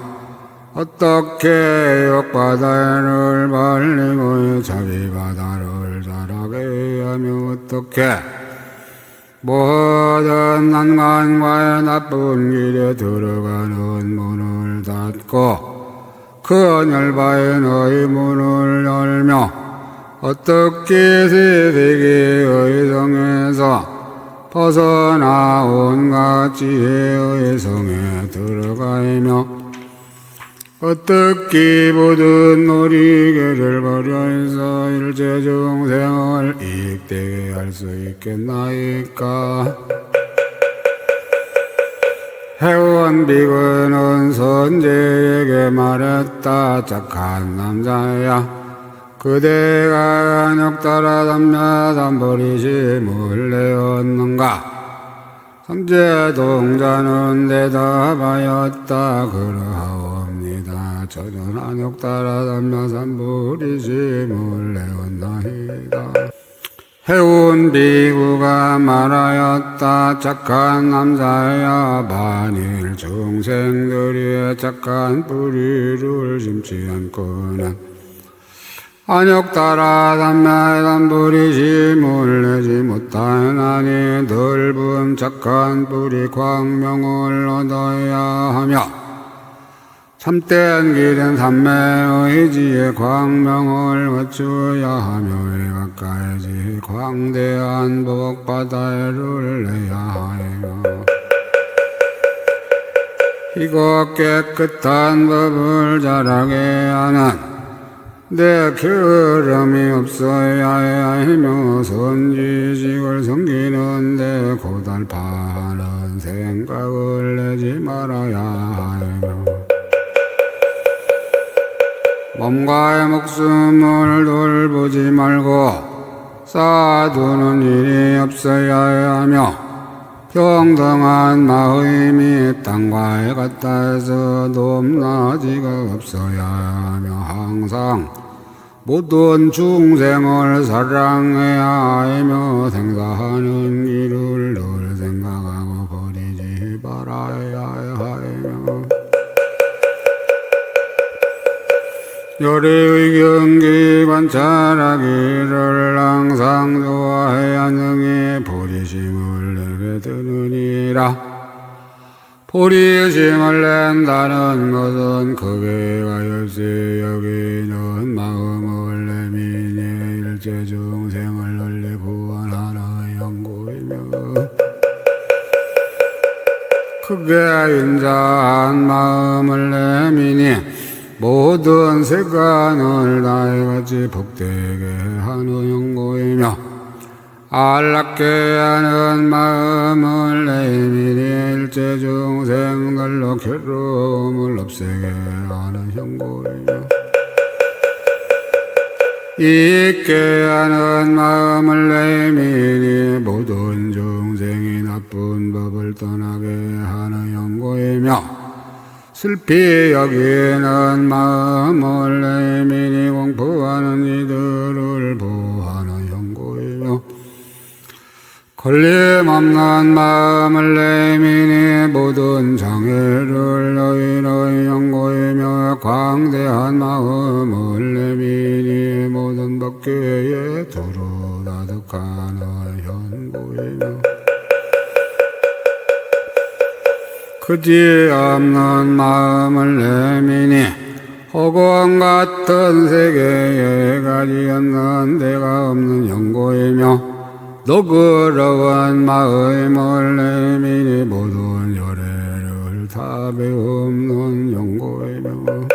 어떻게 욕바다를 말리고 자비바다를 자라게 하며 어떻게 모든 난관과의 나쁜 길에 들어가는 문을 닫고 그늘바의 너의 문을 열며 어떻게 세세계의 성에서 벗어나 온갖 지혜의 성에 들어가며 어떻게 모든 놀이개를 버려서 일체중생을 이익되게 할 수 있겠나이까. 해원비구는 선제에게 말했다. 착한 남자야, 그대가 안욕 따라 삼야삼불이심을 내었는가? 삼재동자는 대답하였다. 그러하옵니다. 저는 안욕 따라 삼야삼불이심을 내었나이다. 해운비구가 말하였다. 착한 남자야, 만일 중생들이 착한 뿌리를 심지 않고는 안욕 따라 삼야삼불이심을 내지 못하나니 넓은 착한 뿌리 광명을 얻어야 하며 참된 길은 삼매의 지혜 광명을 갖추어야 하며 가까이지 광대한 복바다를 내야 하여 이곳 깨끗한 법을 자라게 하는 내 결함이 없어야 하며 선지식을 섬기는데 고달파는 생각을 내지 말아야 하며 몸과의 목숨을 돌보지 말고 쌓아두는 일이 없어야 하며 평등한 마음이 땅과에 같아서 높낮이가 없어야 하며 항상 모든 중생을 사랑해야 하며 생사하는 길을 늘 생각하고 버리지 말아야 하며 열애의 경기 관찰하기를 항상 좋아해야 능히 보리심을 내게 드느니라. 보리심을 낸다는 것은 크게가 열세 여기는 마음을 내미니 일체 중생을 널리 구원하는 연구이며 크게 인자한 마음을 내미니 모든 세간을 다해같이 복되게 하는 연구이며 안락게 하는 마음을 내미니 일체 중생들로 괴로움을 없애게 하는 형고이며 있게 하는 마음을 내미니 모든 중생이 나쁜 법을 떠나게 하는 형고이며 슬피 여기는 마음을 내미니 공부하는 이들을 보호하는 형고이며 걸림없는 마음을 내미니 모든 장애를 너희의 형고이며 광대한 마음을 내미니 모든 법계에 두루 다득하는 형고이며 그지없는 마음을 내미니 허공 같은 세계에 가지없는 데가 없는 형고이며 너그러운 마음을 내미니 모든 열애를 다 배없는 형고이며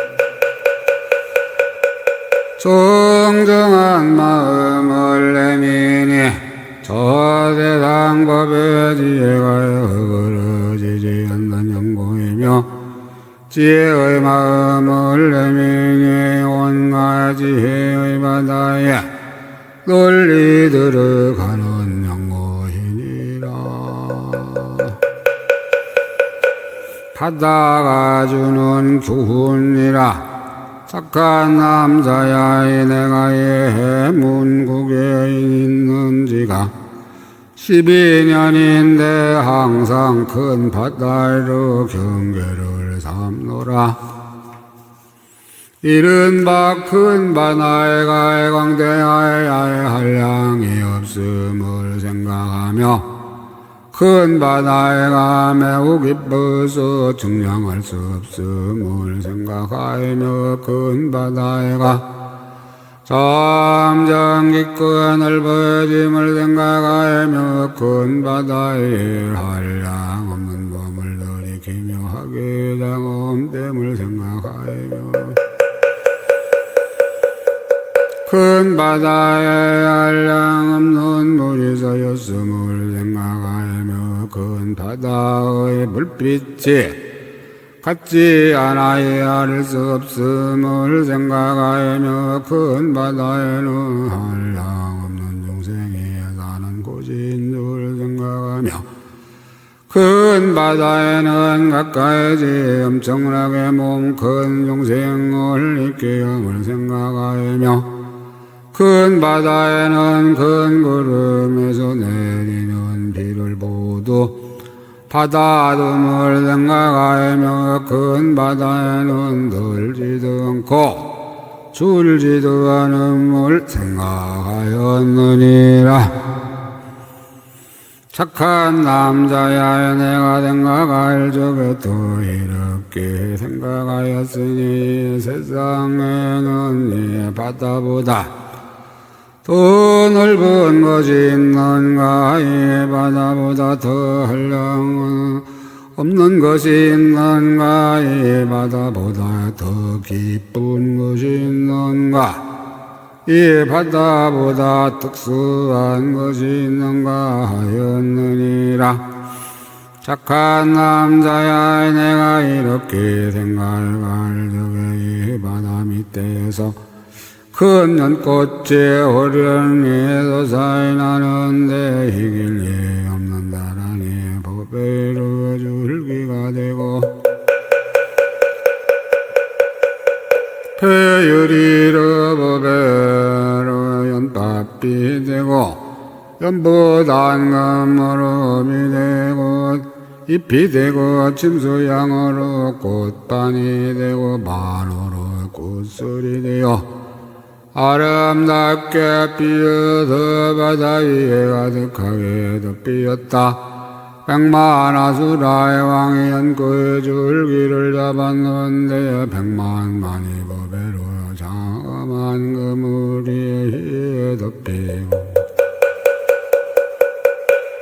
정정한 마음을 내미니 저 세상 법의 지혜가 흐르지지 않는 형고이며 지혜의 마음을 내미니 온갖 지혜의 바다에 널리 들어가는 형고이니라. 바다가 주는 교훈이라. 착한 남자야 내가 이 문국에 있는지가 12년인데 항상 큰 바다로 경계를 삼노라. 이른바 큰 바다에 가에 광대하에 한량이 없음을 생각하며 큰 바다에가 매우 기뻐서 증량할 수 없음을 생각하며 큰 바다에가 점점 깊고 넓어짐을 생각하며 큰 바다에 한량 없는 범을 들이키며 하게 장엄됨을 생각하며 큰 바다에 한량 없는 물이 서였음을 생각하며 큰 바다의 불빛이 같지 않아야 알 수 없음을 생각하며 큰 바다에는 한량 없는 중생이 사는 곳인 줄 생각하며 큰 바다에는 가까이지 엄청나게 몸 큰 중생을 있게 함을 생각하며 큰 바다에는 큰 구름에서 내리는 비를 보도 바다둠을 생각하며 큰 바다에는 들지도 않고 줄지도 않음을 생각하였느니라. 착한 남자야 내가 생각할 적에 또 이렇게 생각하였으니 세상에는 이 바다보다 더 넓은 것이 있는가 이 바다보다 더 한량 없는 것이 있는가 이 바다보다 더 깊은 것이 있는가 이 바다보다 특수한 것이 있는가 하였느니라. 착한 남자야 내가 이렇게 생각할 적에 이 바다 밑에서 큰 연꽃이 호련히 솟아이 나는데 이길리 없는 다라니 법배로 줄기가 되고 폐유리로 법배로 연밥이 되고 연보단금으로 미 되고 잎이 되고 침수양으로 꽃반이 되고 반으로 꽃술이 되어 아름답게 피어서 바다 위에 가득하게도 피었다. 백만아수라의 왕이 연꽃의 줄기를 잡았는데 백만만이 법배로 장엄한 그물이 덮이고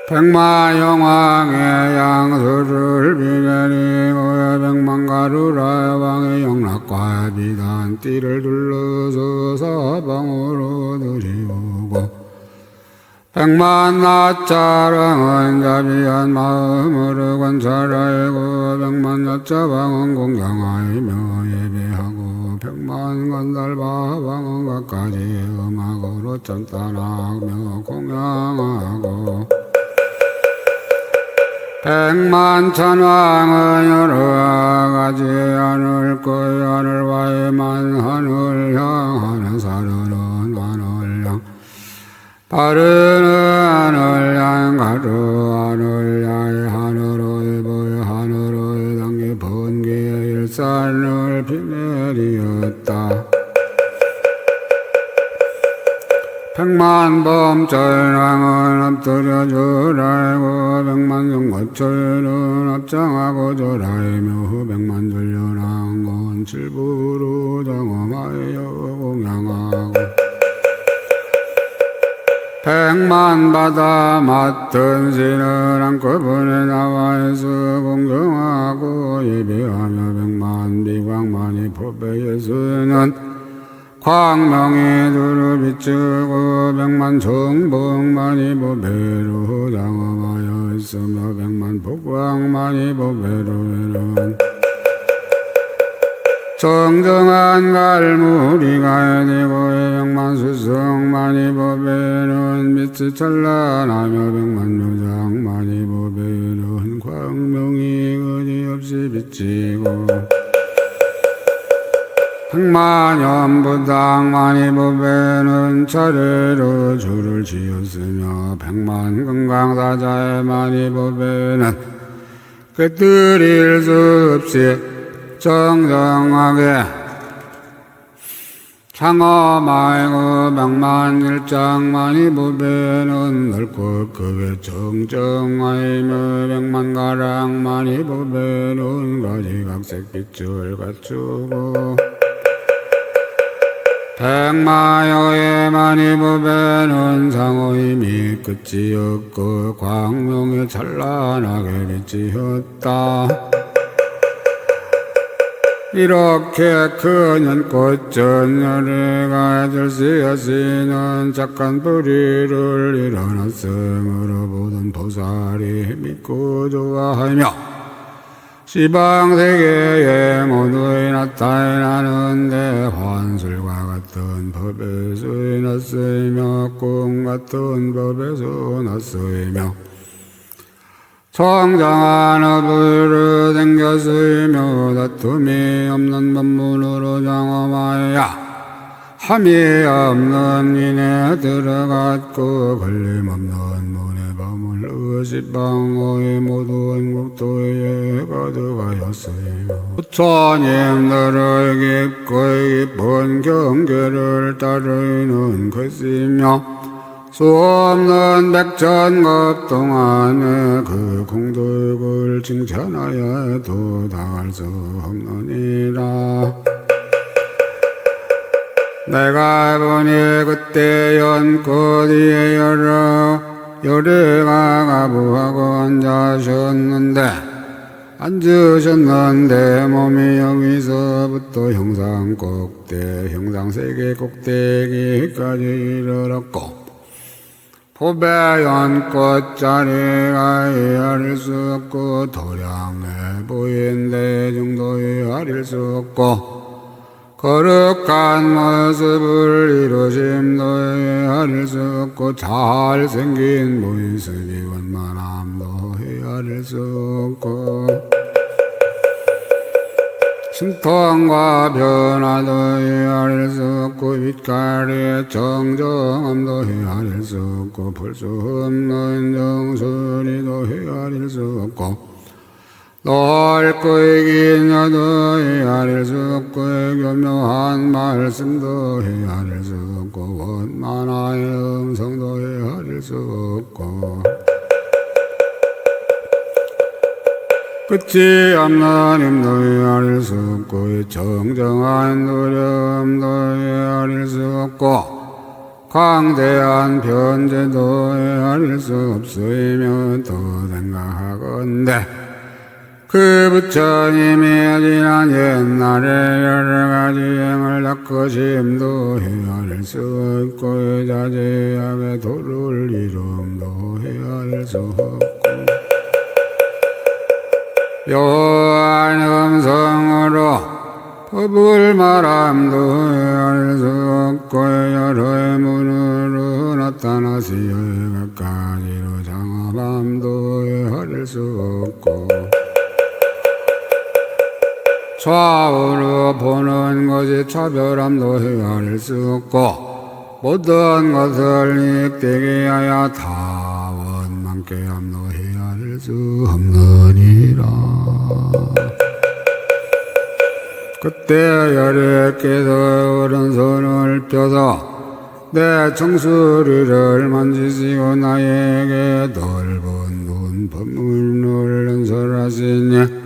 백만영왕의 양수를 비내리고 백만가루라의 왕의 영락과 비단 띠를 둘러서 사방으로 들이우고 백만 낯자랑은 자비한 마음으로 관찰하고 백만 낯자방은 공경하이며 예배하고 백만 건달바방은 각가지 음악으로 짠따라하며 공양하고 백만 천왕은 여러 가지 하늘 거의 하늘와의만 하늘 향하는 사르는 하늘 향 바르는 하늘 향 가르 하늘 향 하늘의 보여 하늘의 당기 번개의 일산을 비내리었다. 백만 범절왕은 엎드려 절하고 백만 정거철은 합장하고 절하이며 백만 전련왕은 칠부로 장엄하여 공양하고 백만 바다 맡은 신을 한꺼번에 나와서 공경하고 예배하며 백만 비광만이 법에 예수는 광명이 두루 비추고 백만 정복만이 보배로 장엄하여 있으며 백만 복광만이 보배로 이른 정정한 갈무리 가야 되고 백만 수성만이 보배는 빛이 찬란하며 백만 요장만이 보배는 광명이 거지없이 비치고 백만 연부당만이 보배는 차례로 줄을 지었으며 백만 건강사자의만이 보배는 꿰뚫릴 수 없이 정정하게 창엄하고 백만 일장만이 보배는 넓고 크게 정정하이며 백만 가랑만이 보배는 가지각색 빛을 갖추고 백마여의만이 보배는 상호임이 끝이 없고 광명이 찬란하게 빛이었다. 이렇게 큰 연꽃전 열애가 들씨어시는 착한 뿌리를 일어났으므로 모든 보살이 믿고 좋아하며 시방세계에 모두에 나타나는데 환술과 같은 법에서 났으며 꿈 같은 법에서 났으며 청정한 업으로 생겼으며 다툼이 없는 법문으로 장엄하여 함이 없는 인에 들어갔고 걸림없는 문에 머물러 시방의 모든 국토에 가득하였으며 부처님들의 깊고 깊은 경계를 따르는 것이며 수없는 백천급 동안에 그 공덕을 칭찬하여도 다할 수 없느니라. 내가 보니 그때 연꽃이 여러 요래가 가부하고 앉으셨는데 몸이 여기서부터 형상 꼭대 형상세계 꼭대기까지 이르렀고 포배 연꽃자리가 헤아릴 수 없고 도량해 보인 데 정도에 헤아릴 수 없고 거룩한 모습을 이루심도 헤아릴 수 없고 잘생긴 모습이 원만함도 헤아릴 수 없고 신통과 변화도 헤아릴 수 없고 빛깔의 정정함도 헤아릴 수 없고 볼 수 없는 정수리도 헤아릴 수 없고 넓고 긴 여도 헤아릴 수 없고 교묘한 말씀도 헤아릴 수 없고 원만한 음성도 헤아릴 수 없고 끝이 없는 힘도 헤아릴 수 없고 정정한 두려움도 헤아릴 수 없고 광대한 변제도 헤아릴 수 없으며 또 생각하건대 그 부처님이 지난 옛날에 여러가지 행을 닦고 심도 해야 할 수 없고 자제하게 도를 이름도 해야 할 수 없고 묘한 음성으로 법을 말함도 해야 할 수 없고 여러의 문으로 나타나시어 각가지로 장합함도 해야 할 수 없고 좌우로 보는 것이 차별함도 헤아릴 수 없고 모든 것을 익되게 하여 다원만께 함도 헤아릴 수 없느니라. 그때 여래께서 오른손을 펴서 내 청수리를 만지시고 나에게 넓은 눈 법문을 연설하시니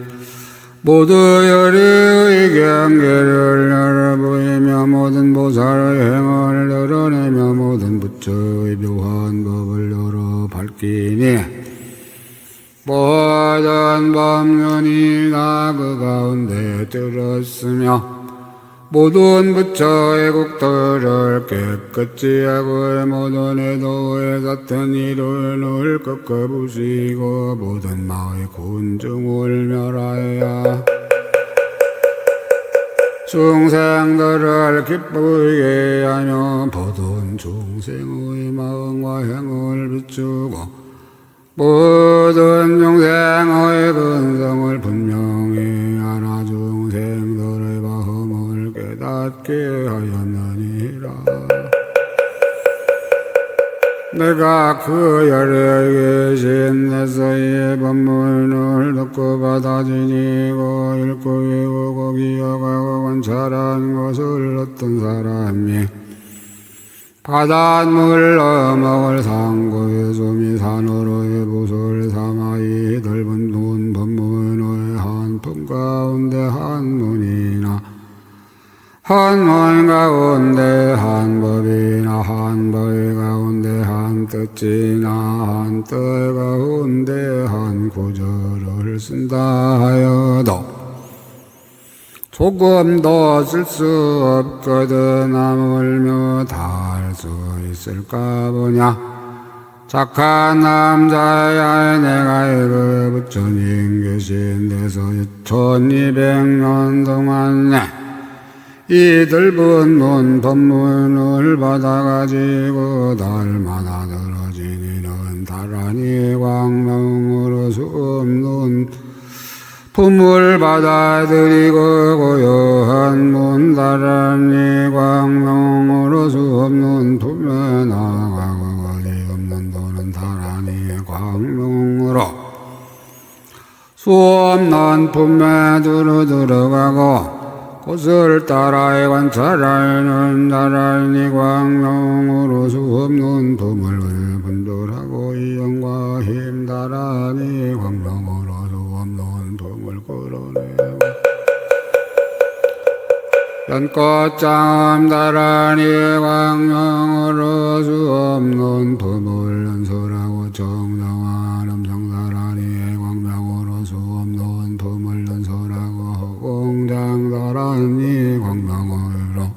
모두 열의의 경계를 열어보이며 모든 보살의 행을 열어내며 모든 부처의 묘한 법을 열어 밝히니 모든 법륜이 다 그 가운데 들었으며 모든 부처의 국도를 깨끗이 하고 모든 애도의 같은 이론을 꺾어부시고 모든 마의 군중을 멸하여 중생들을 기쁘게 하며 모든 중생의 마음과 행을 비추고 모든 중생의 근성을 분명히 하나 중생들의 마음을 깨닫게 하였느니라. 내가 그 열에 계신 내서의 법문을 듣고 받아들이고 읽고 외우고 기억하고 관찰한 것을 어떤 사람이 바닷물로 먹을 상고의 숨이 산으로의 붓을 삼아이 넓은 눈 법문의 한 품 가운데 한 문이나 한 문 가운데 한 법이나 한 법 가운데 한 뜻이나 한 뜻 가운데 한 구절을 쓴다 하여도 조금도 쓸 수 없거든 하물며 다 할 수 있을까 보냐. 착한 남자야 내가 그 부처님 계신 데서 1200년 동안 이 넓은 문 법문을 받아가지고 달마다 들어지니는 다란히 광명으로 수없는 품을 받아들이고 고요한 문 다란히 광명으로 수없는 품에 나가고 거리 없는 도는 다란히 광명으로 수없는 품에 들어가고 곳을 따라 관찰하는 다란히 광명으로 수없는 품을 분별하고 이영과 힘 다란히 광명으로 수없는 품을 끌어내고 연꽃장음 다란히 광명으로 수없는 품을 연설하고 정정한 음성 다란히 광명으로 수없는 품을 연설하고 공장 다란히 광명으로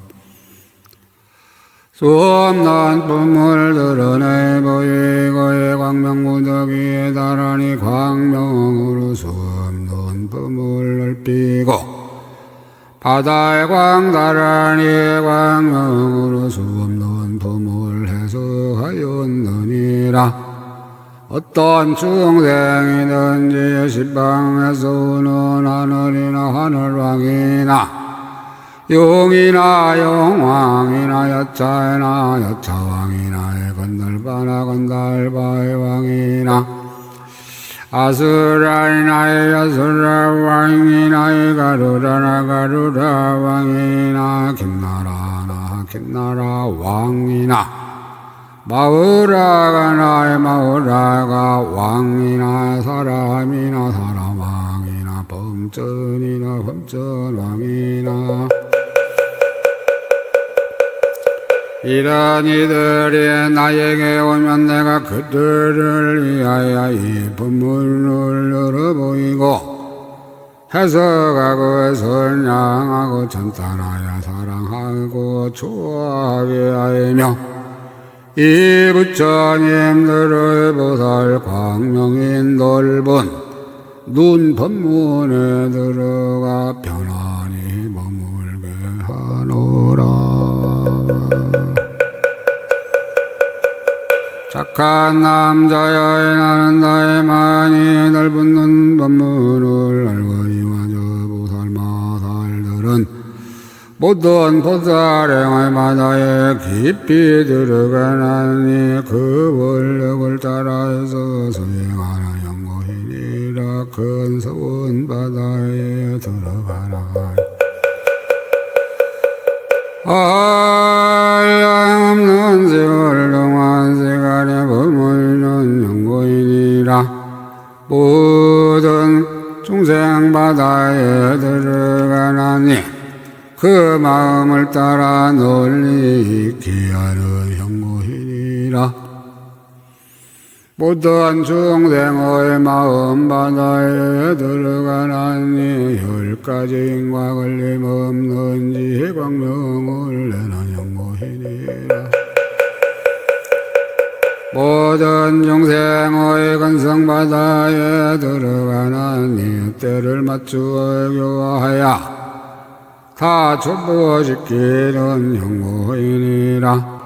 수없는 품을 드러내 보이고 이 광명무더기에 다란히 광명으로 수없는 품을 넓히고 바다의 광다란히 광명으로 수없는 품을 해석하였느니라. 어떤 중생이든지 십방에서 오는 하늘이나 하늘왕이나 용이나 용왕이나 여차이나 여차왕이나 건달바나 건달바의 왕이나 아수라이나 아수라 왕이나 가루라나 가루라 왕이나 김나라나 김나라 왕이나 마우라가 마우라가 왕이나 사람이나 사람 왕이나 범전이나 범전 왕이나 이런 이들이 나에게 오면 내가 그들을 위하여 이 법문을 열어보이고 해석하고 선양하고 천탄하여 사랑하고 좋아하게 하며 이 부처님들의 보살 광명인 넓은 눈 법문에 들어가 편안히 머물게 하노라. 착한 남자여 나는 나의 많이 넓은 눈 법문을 알거니와 저 보살마살들은 모든 보살행의 바다에 깊이 들어가나니 그 원력을 따라서 수행하는 연고이니라. 큰 서원 바다에 들어가라. 한량없는 세월 동안 세간의 범물은 연고이니라. 모든 중생 바다에 들어가나니 그 마음을 따라 널리 있게 하는 연고이니라. 모든 중생의 마음 바다에 들어가나니 10가지 인과 걸림없는 지혜 광명을 내는 연고이니라. 모든 중생의 근성 바다에 들어가나니 때를 맞추어 교화하여 다 족보시키는 연고이니라.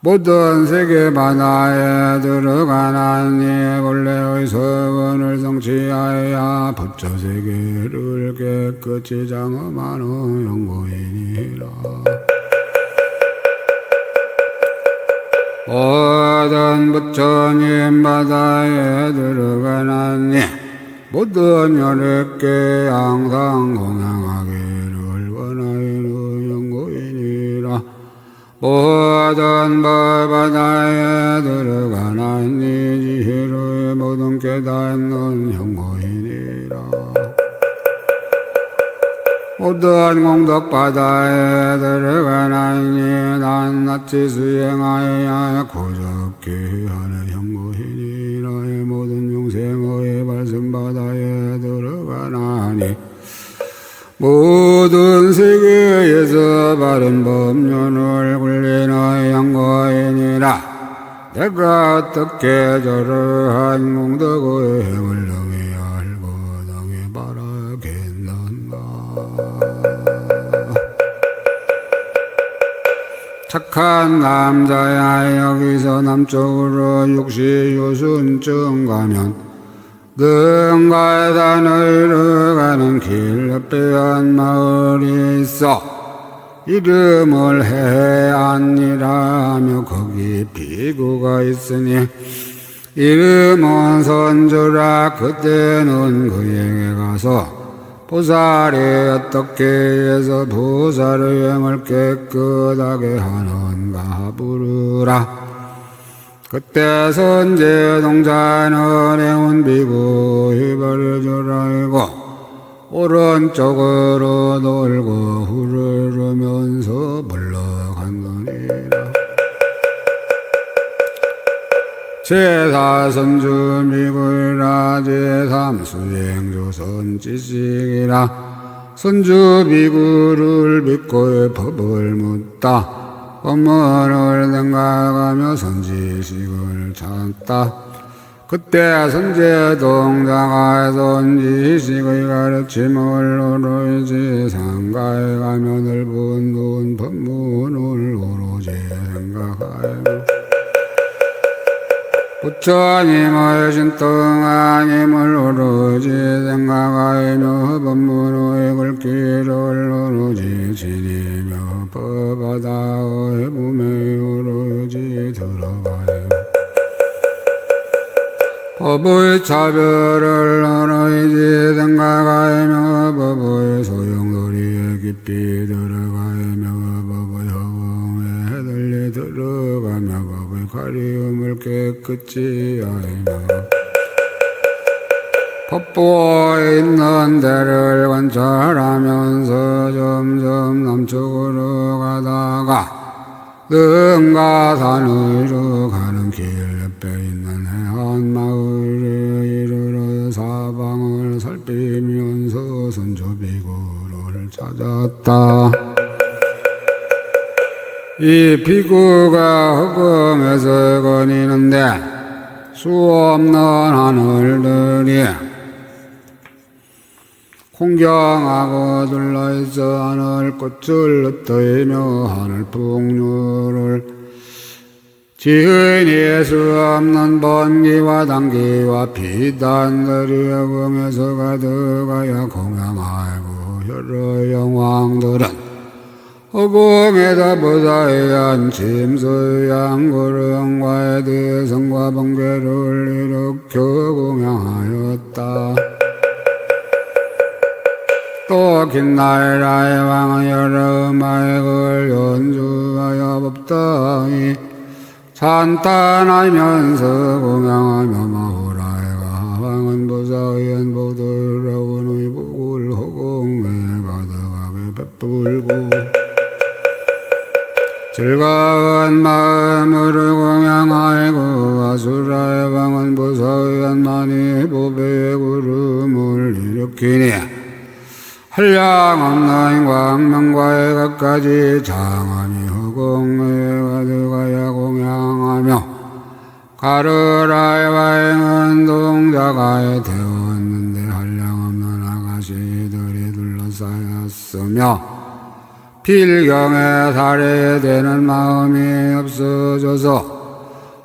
모든 세계 바다에 들어가나니 본래의 서원을 성취하여 부처 세계를 깨끗이 장엄하는 연고이니라. 모든 부처님 바다에 들어가나니 모든 혈액계 항상 공양하기를 원하는 연고이니라. 모든 바다에 들어가나니 지혜로의 모든 깨닫는 연고이니라. 모든 공덕바다에 들어가나니 낱낱이 수행하여야 고적게 하는 연고이니라. 모든 용생의 발심바다에 들어가나니 모든 세계에서 바른 법륜을 굴리는 연고이니라. 내가 어떻게 저러한 공덕의 행을 등에 알고 등에 바라겠는가. 착한 남자야 여기서 남쪽으로 육시유순쯤 가면 능가의 산으로 가는 길 옆에 한 마을이 있어 이름을 해안이라 하며 거기 비구가 있으니 이름은 선주라. 그때는 그에게 가서 보살이 어떻게 해서 보살의 행을 깨끗하게 하는가 부르라. 그때 선제 동자는 해운 비구이 버려주라고 오른쪽으로 돌고 후르르면서 물러간거니라. 제4선주 비구이라. 제3수행조 선지식이라. 선주 비구를 믿고 법을 묻다. 법문을 생각하며 선지식을 찾다. 그때 선제 동자가 선지식의 가르침을 오로지 상가에 가며 넓은 눈 법문을 오로지 생각하여 부처님의 신등하님을 오로지 생각하며 법문의 글귀를 오로지 지니며 법바다의 몸에 오로지 들어가요. 법의 차별을 오로지 생각하며 법의 소용돌이에 깊이 들어가며 법의 허공에 널리 들어가며 법의 가리움을 깨끗이 하며 법보에 있는 데를 관찰하면서 점점 남쪽으로 가다가 능가산으로 가는 길 옆에 있는 해안 마을에 이르러 사방을 살피면 부었다. 이 비구가 허공에서 거니는데 수없는 하늘들이 공경하고 둘러있어 하늘꽃을 흩어이며 하늘 풍류를 지은이 수 없는 번기와 단기와 비단들이 허공에서 가득하여 공양하고 여러 영왕들은 허공에다 보다의 침수양 구름과의 대성과 번개를 일으켜 공양하였다. 또 긴 나라의 왕은 여러 음악을 연주하여 법당이 찬탄하면서 공양하며 마후라의 왕은 보사의한 보들어오는 복을 허공에 가득하게 베풀고 즐거운 마음으로 공양하고 아수라의 왕은 보사의한 많이 보배의 구름을 일으키니 한량없는 광명과의 갖가지 장엄이 허공에 가득하여 공양하며 가르라의 와행은 동자가에 태웠는데 한량없는 아가씨들이 둘러싸였으며 필경에 살해야 되는 마음이 없어져서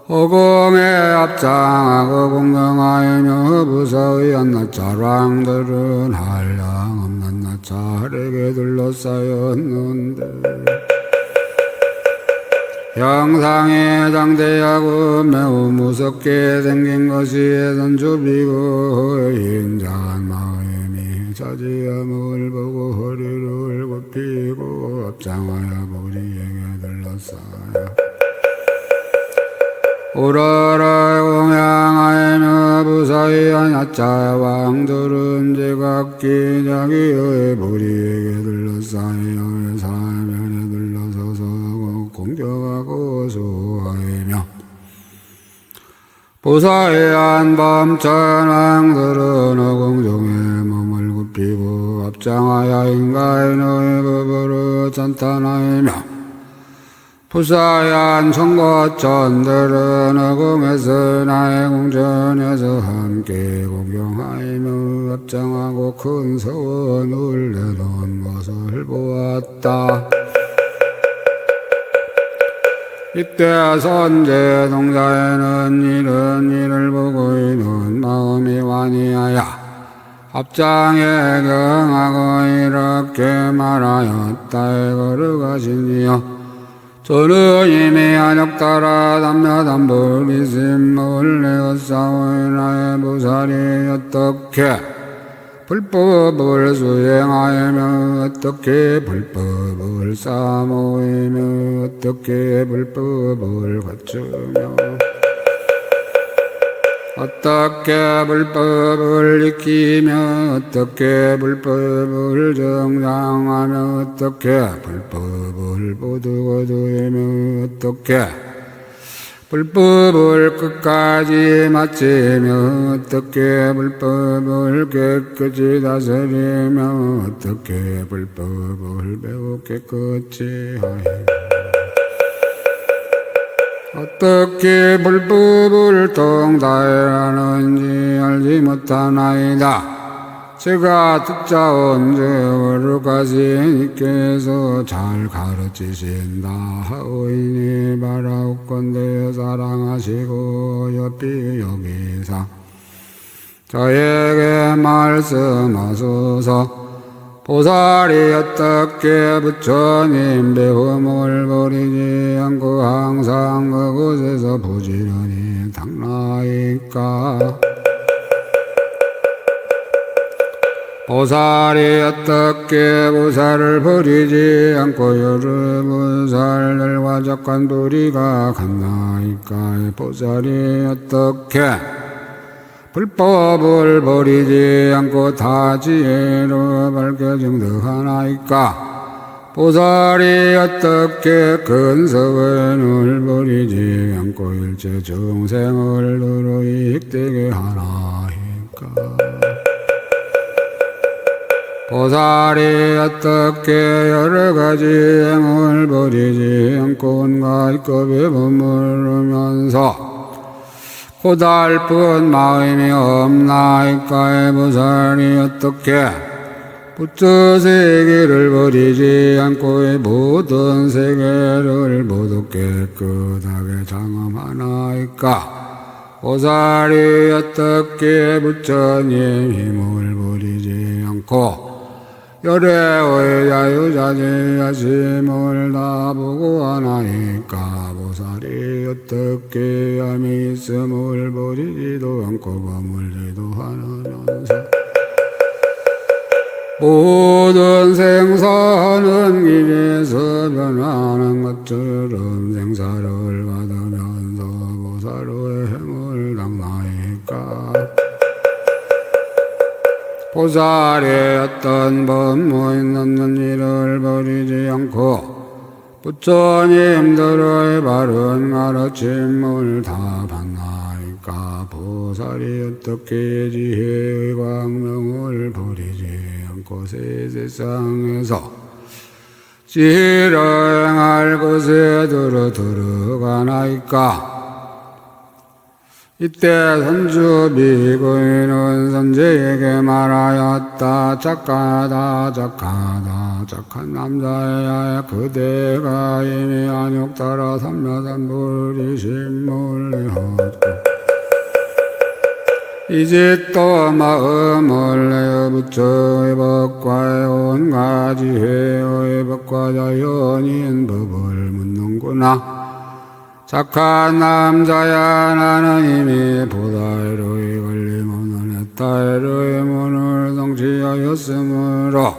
허공에 앞장하고 공경하여 부서의 낱자랑들은 한량없는 낱자에게 둘러싸였는데 형상이 장대하고 매우 무섭게 생긴 것이 선주비고 인자한 마음이 자지함을 보고 허리를 굽히고 앞장하여 머리에게 둘러싸여 오라라 공양하며 부사의한 얕자 왕들은 제각기 자기의 머리에게 둘러싸여 사면에 둘러서서 공격하고 수하이며 부사의한 범천 왕들은 허공중에 몸을 굽히고 앞장하여 인간의 법으로 찬탄하이며 부사한 청거천들은 허공에서 나의 궁전에서 함께 공경하이며 앞장하고 큰 서원을 내놓은 것을 보았다. 이때 선제 동자에는 이런 일을 보고 있는 마음이 완이하여 앞장에 경하고 이렇게 말하였다. 걸어가시니여 저는 이미 한역 따라 담야담불 비심을 내었사오니 나의 보살이 어떻게 불법을 수행하며 어떻게 불법을 사모이며 어떻게 불법을 갖추며 어떻게 불법을 익히며 어떻게 불법을 정당하며 어떻게 불법을 보두어두이며 어떻게 불법을 끝까지 마치며 어떻게 불법을 깨끗이 다스리며 어떻게 불법을 매우 깨끗이 하며 어떻게 불법을 통달하는지 알지 못하나이다. 제가 듣자온 거룩하시니께서 잘 가르치신다 하오이니 바라옵건대 사랑하시고 옆이 여기사 저에게 말씀하소서. 보살이 어떻게 부처님 배움을 버리지 않고 항상 그곳에서 부지런히 닦나이까. 보살이 어떻게 보살을 버리지 않고 여러 보살들과 적한 도리가 같나이까. 보살이 어떻게 불법을 버리지 않고 다 지혜로 밝게 증득하나이까. 보살이 어떻게 근석을 버리지 않고 일체 중생을 두루 이익되게 하나이까. 보살이 어떻게 여러가지 행을 버리지 않고 온갖 급의 머무르면서 고달픈 마음이 없나이까의 보살이 어떻게 부처 세계를 버리지 않고 이 모든 세계를 모두 깨끗하게 장엄하나이까 보살이 어떻게 부처님 힘을 버리지 않고 열애의 자유자재하심을 다 보고 하나이까 보살이 어떻게 함이 있음을 버리지도 않고 거물지도 않으면서 모든 생사는 길에서 변하는 것처럼 생사를 받으면서 보살의 행을 당나이까 보살의 어떤 법무 있는 일을 버리지 않고 부처님들의 바른 가르침을 다 받나이까 보살이 어떻게 지혜의 광명을 버리지 않고 세상에서 지혜를 행할 것에 들어가나이까 이때 선주 비구인은 선제에게 말하였다. 착하다 착한 남자야 그대가 이미 안욕 따라 삼묘삼불이 신물을 하고 이제 또 마음을 내어 부처의 법과의 온가지 회의 법과 자연인 법을 묻는구나. 착한 남자야 나는 이미 보다이로의 걸림없는 해탈의 문을 성취하였으므로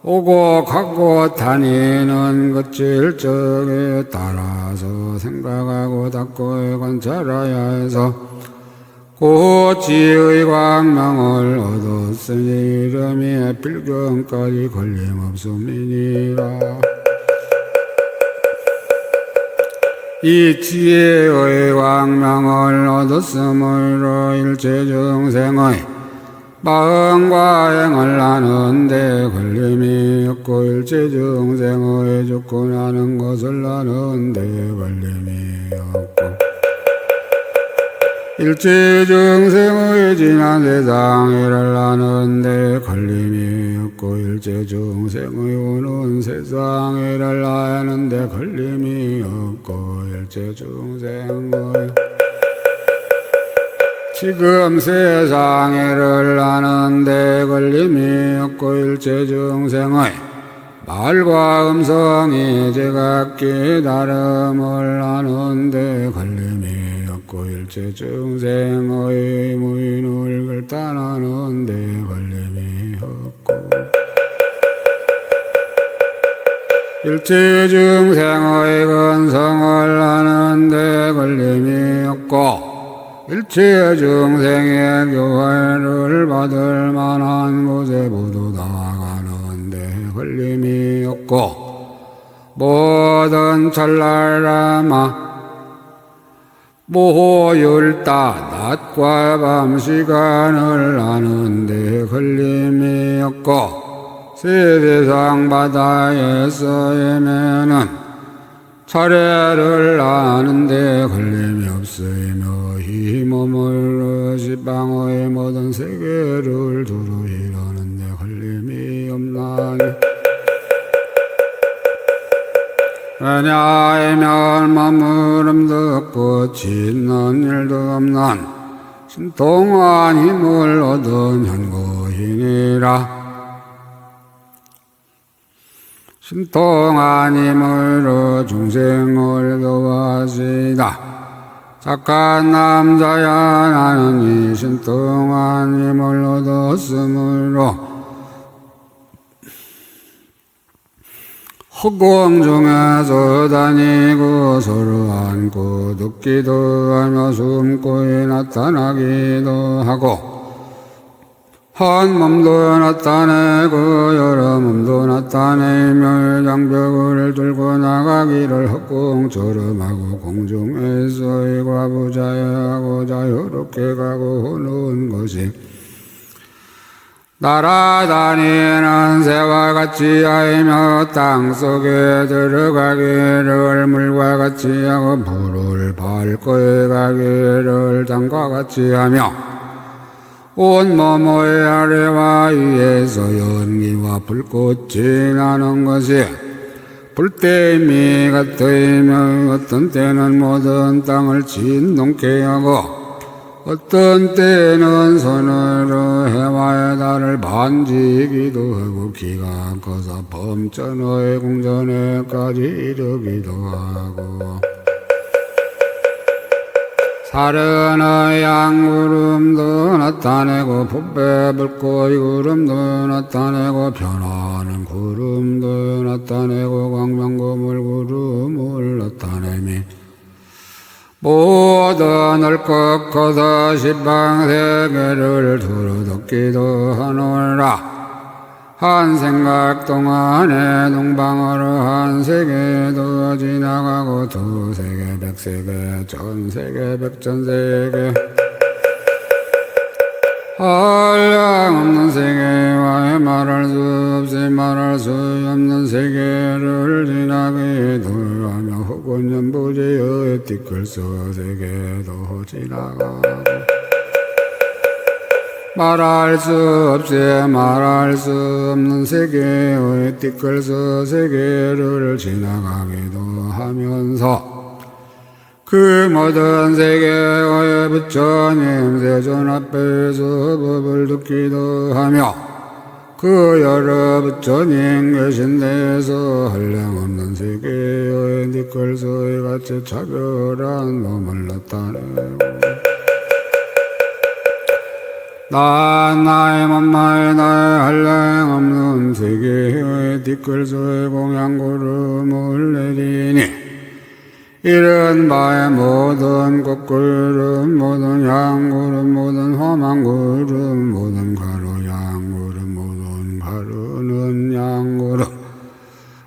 오고 가고 다니는 것질 적에 따라서 생각하고 닦고 관찰하야 해서 고지의 광명을 얻었으니 이름이 필경까지 걸림없음이니라. 이 지혜의 광명을 얻었으므로 일체 중생의 마음과 행을 하는데 걸림이 없고 일체 중생의 죽고 나는 것을 하는데 걸림이 없고 일체 중생의 지난 세상 일을 하는데 걸림이 없고 일체 중생의 오는 세상 일을 하는데 걸림이 없고 일체 중생의 지금 세상 일을 하는데 걸림이 없고 일체 중생의 말과 음성이 제각기 다름을 하는데 걸림이 없고 일체 중생의 무인을 결단하는데 걸림이 없고 일체 중생의 근성을 하는데 걸림이 없고 일체 중생의 교회를 받을 만한 곳에 모두 나가는데 걸림이 없고 모든 찰나라마 모호율다 낮과 밤 시간을 아는데 걸림이 없고 세상 바다에서 헤매는 차례를 아는데 걸림이 없으며 이 몸을 지방의 모든 세계를 두루 이루는데 걸림이 없나니 왜냐하면 머무름도 없고 짓는 일도 없는 신통한 힘을 얻은 현고인이라. 신통한 힘으로 중생을 도와시다. 착한 남자야 나는 이 신통한 힘을 얻었으므로 허공 중에서 다니고 서로 안고 듣기도 하며 숨고 나타나기도 하고 한 몸도 나타내고 여러 몸도 나타내며 장벽을 들고 나가기를 헛공처럼 하고 공중에서 과부자유하고 자유롭게 가고 오는 것이 날아다니는 새와 같이 하며 땅속에 들어가기를 물과 같이 하고 불을 밟고 가기를 땅과 같이 하며 온몸의 아래와 위에서 연기와 불꽃이 나는 것이 불때미 같으며 어떤 때는 모든 땅을 진동케 하고 어떤 때는 손으로 해와의 달을 만지기도 하고 기가 커서 범전의 궁전에까지 이르기도 하고 사르는 양구름도 나타내고 풋배 불꽃 구름도 나타내고 변하는 구름도 나타내고 광명고물 구름을 나타내미 모든 넓고 커서 십방세계를 두루듣기도 하노라. 한 생각 동안에 동방으로 한 세계도 지나가고 두 세계 백세계 전세계 백전세계 한량없는 세계와 말할 수 없이 말할 수 없는 세계를 지나기도 하며 혹은 연부지의 티끌서 세계도 지나가고 말할 수 없이 말할 수 없는 세계의 티끌서 세계를 지나가기도 하면서 그 모든 세계의 부처님 세존 앞에서 법을 듣기도 하며 그 여러 부처님 계신 데에서 한량없는 세계의 티끌서에 같이 차별한 몸을 나타내고 나의 몸마의 나의 한량없는 세계의 티끌서의 공양구름을 내리니 이른 바의 모든 꽃구름 모든 양구름 모든 화망구름 모든 가루 양구름 모든 가루는 양구름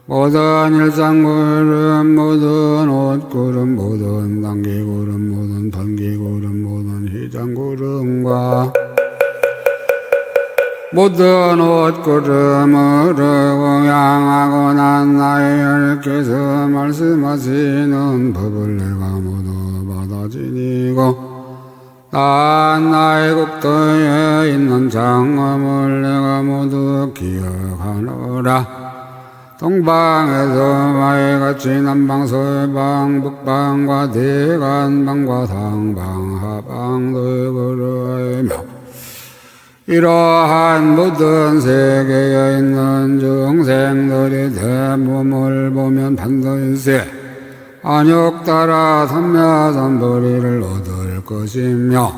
모든 일상구름 모든 옷구름 모든 단기구름 모든 번기구름 모든 희장구름과 모든 옷구름을 공양하고 난 나의 하나님께서 말씀하시는 법을 내가 모두 받아지니고 난 나의 국토에 있는 장엄을 내가 모두 기억하노라. 동방에서 마의같이 남방 서방 북방과 대간방과 상방 하방 돌고르며 이러한 모든 세계에 있는 중생들이 내 몸을 보면 반드시 안욕 따라 삼야삼불이를 얻을 것이며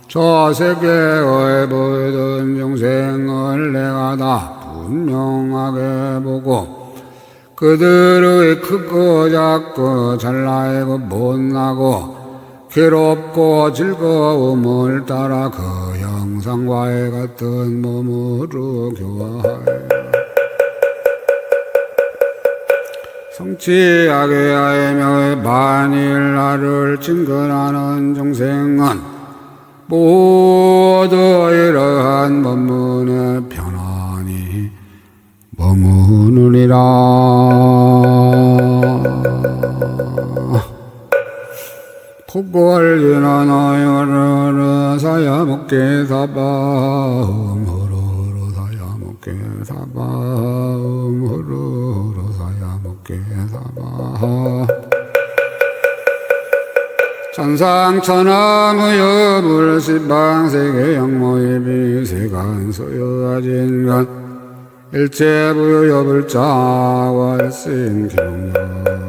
저 세계의 모든 중생을 내가 다 분명하게 보고 그들의 크고 작고 잘나고 못나고 괴롭고 즐거움을 따라 그 형상과의 같은 몸으로 교화하여 성취하게 하며 만일 나를 친근하는 중생은 모두 이러한 법문에 편안히 머무느니라. 폭골지나 나여르르 사야목게 사바음 호로로 사야목게 사바음 호로로 사야목게 사바 천상천하무여 불십방세계 영모일비 세간소여아진간 일체부여 불자왈신 경영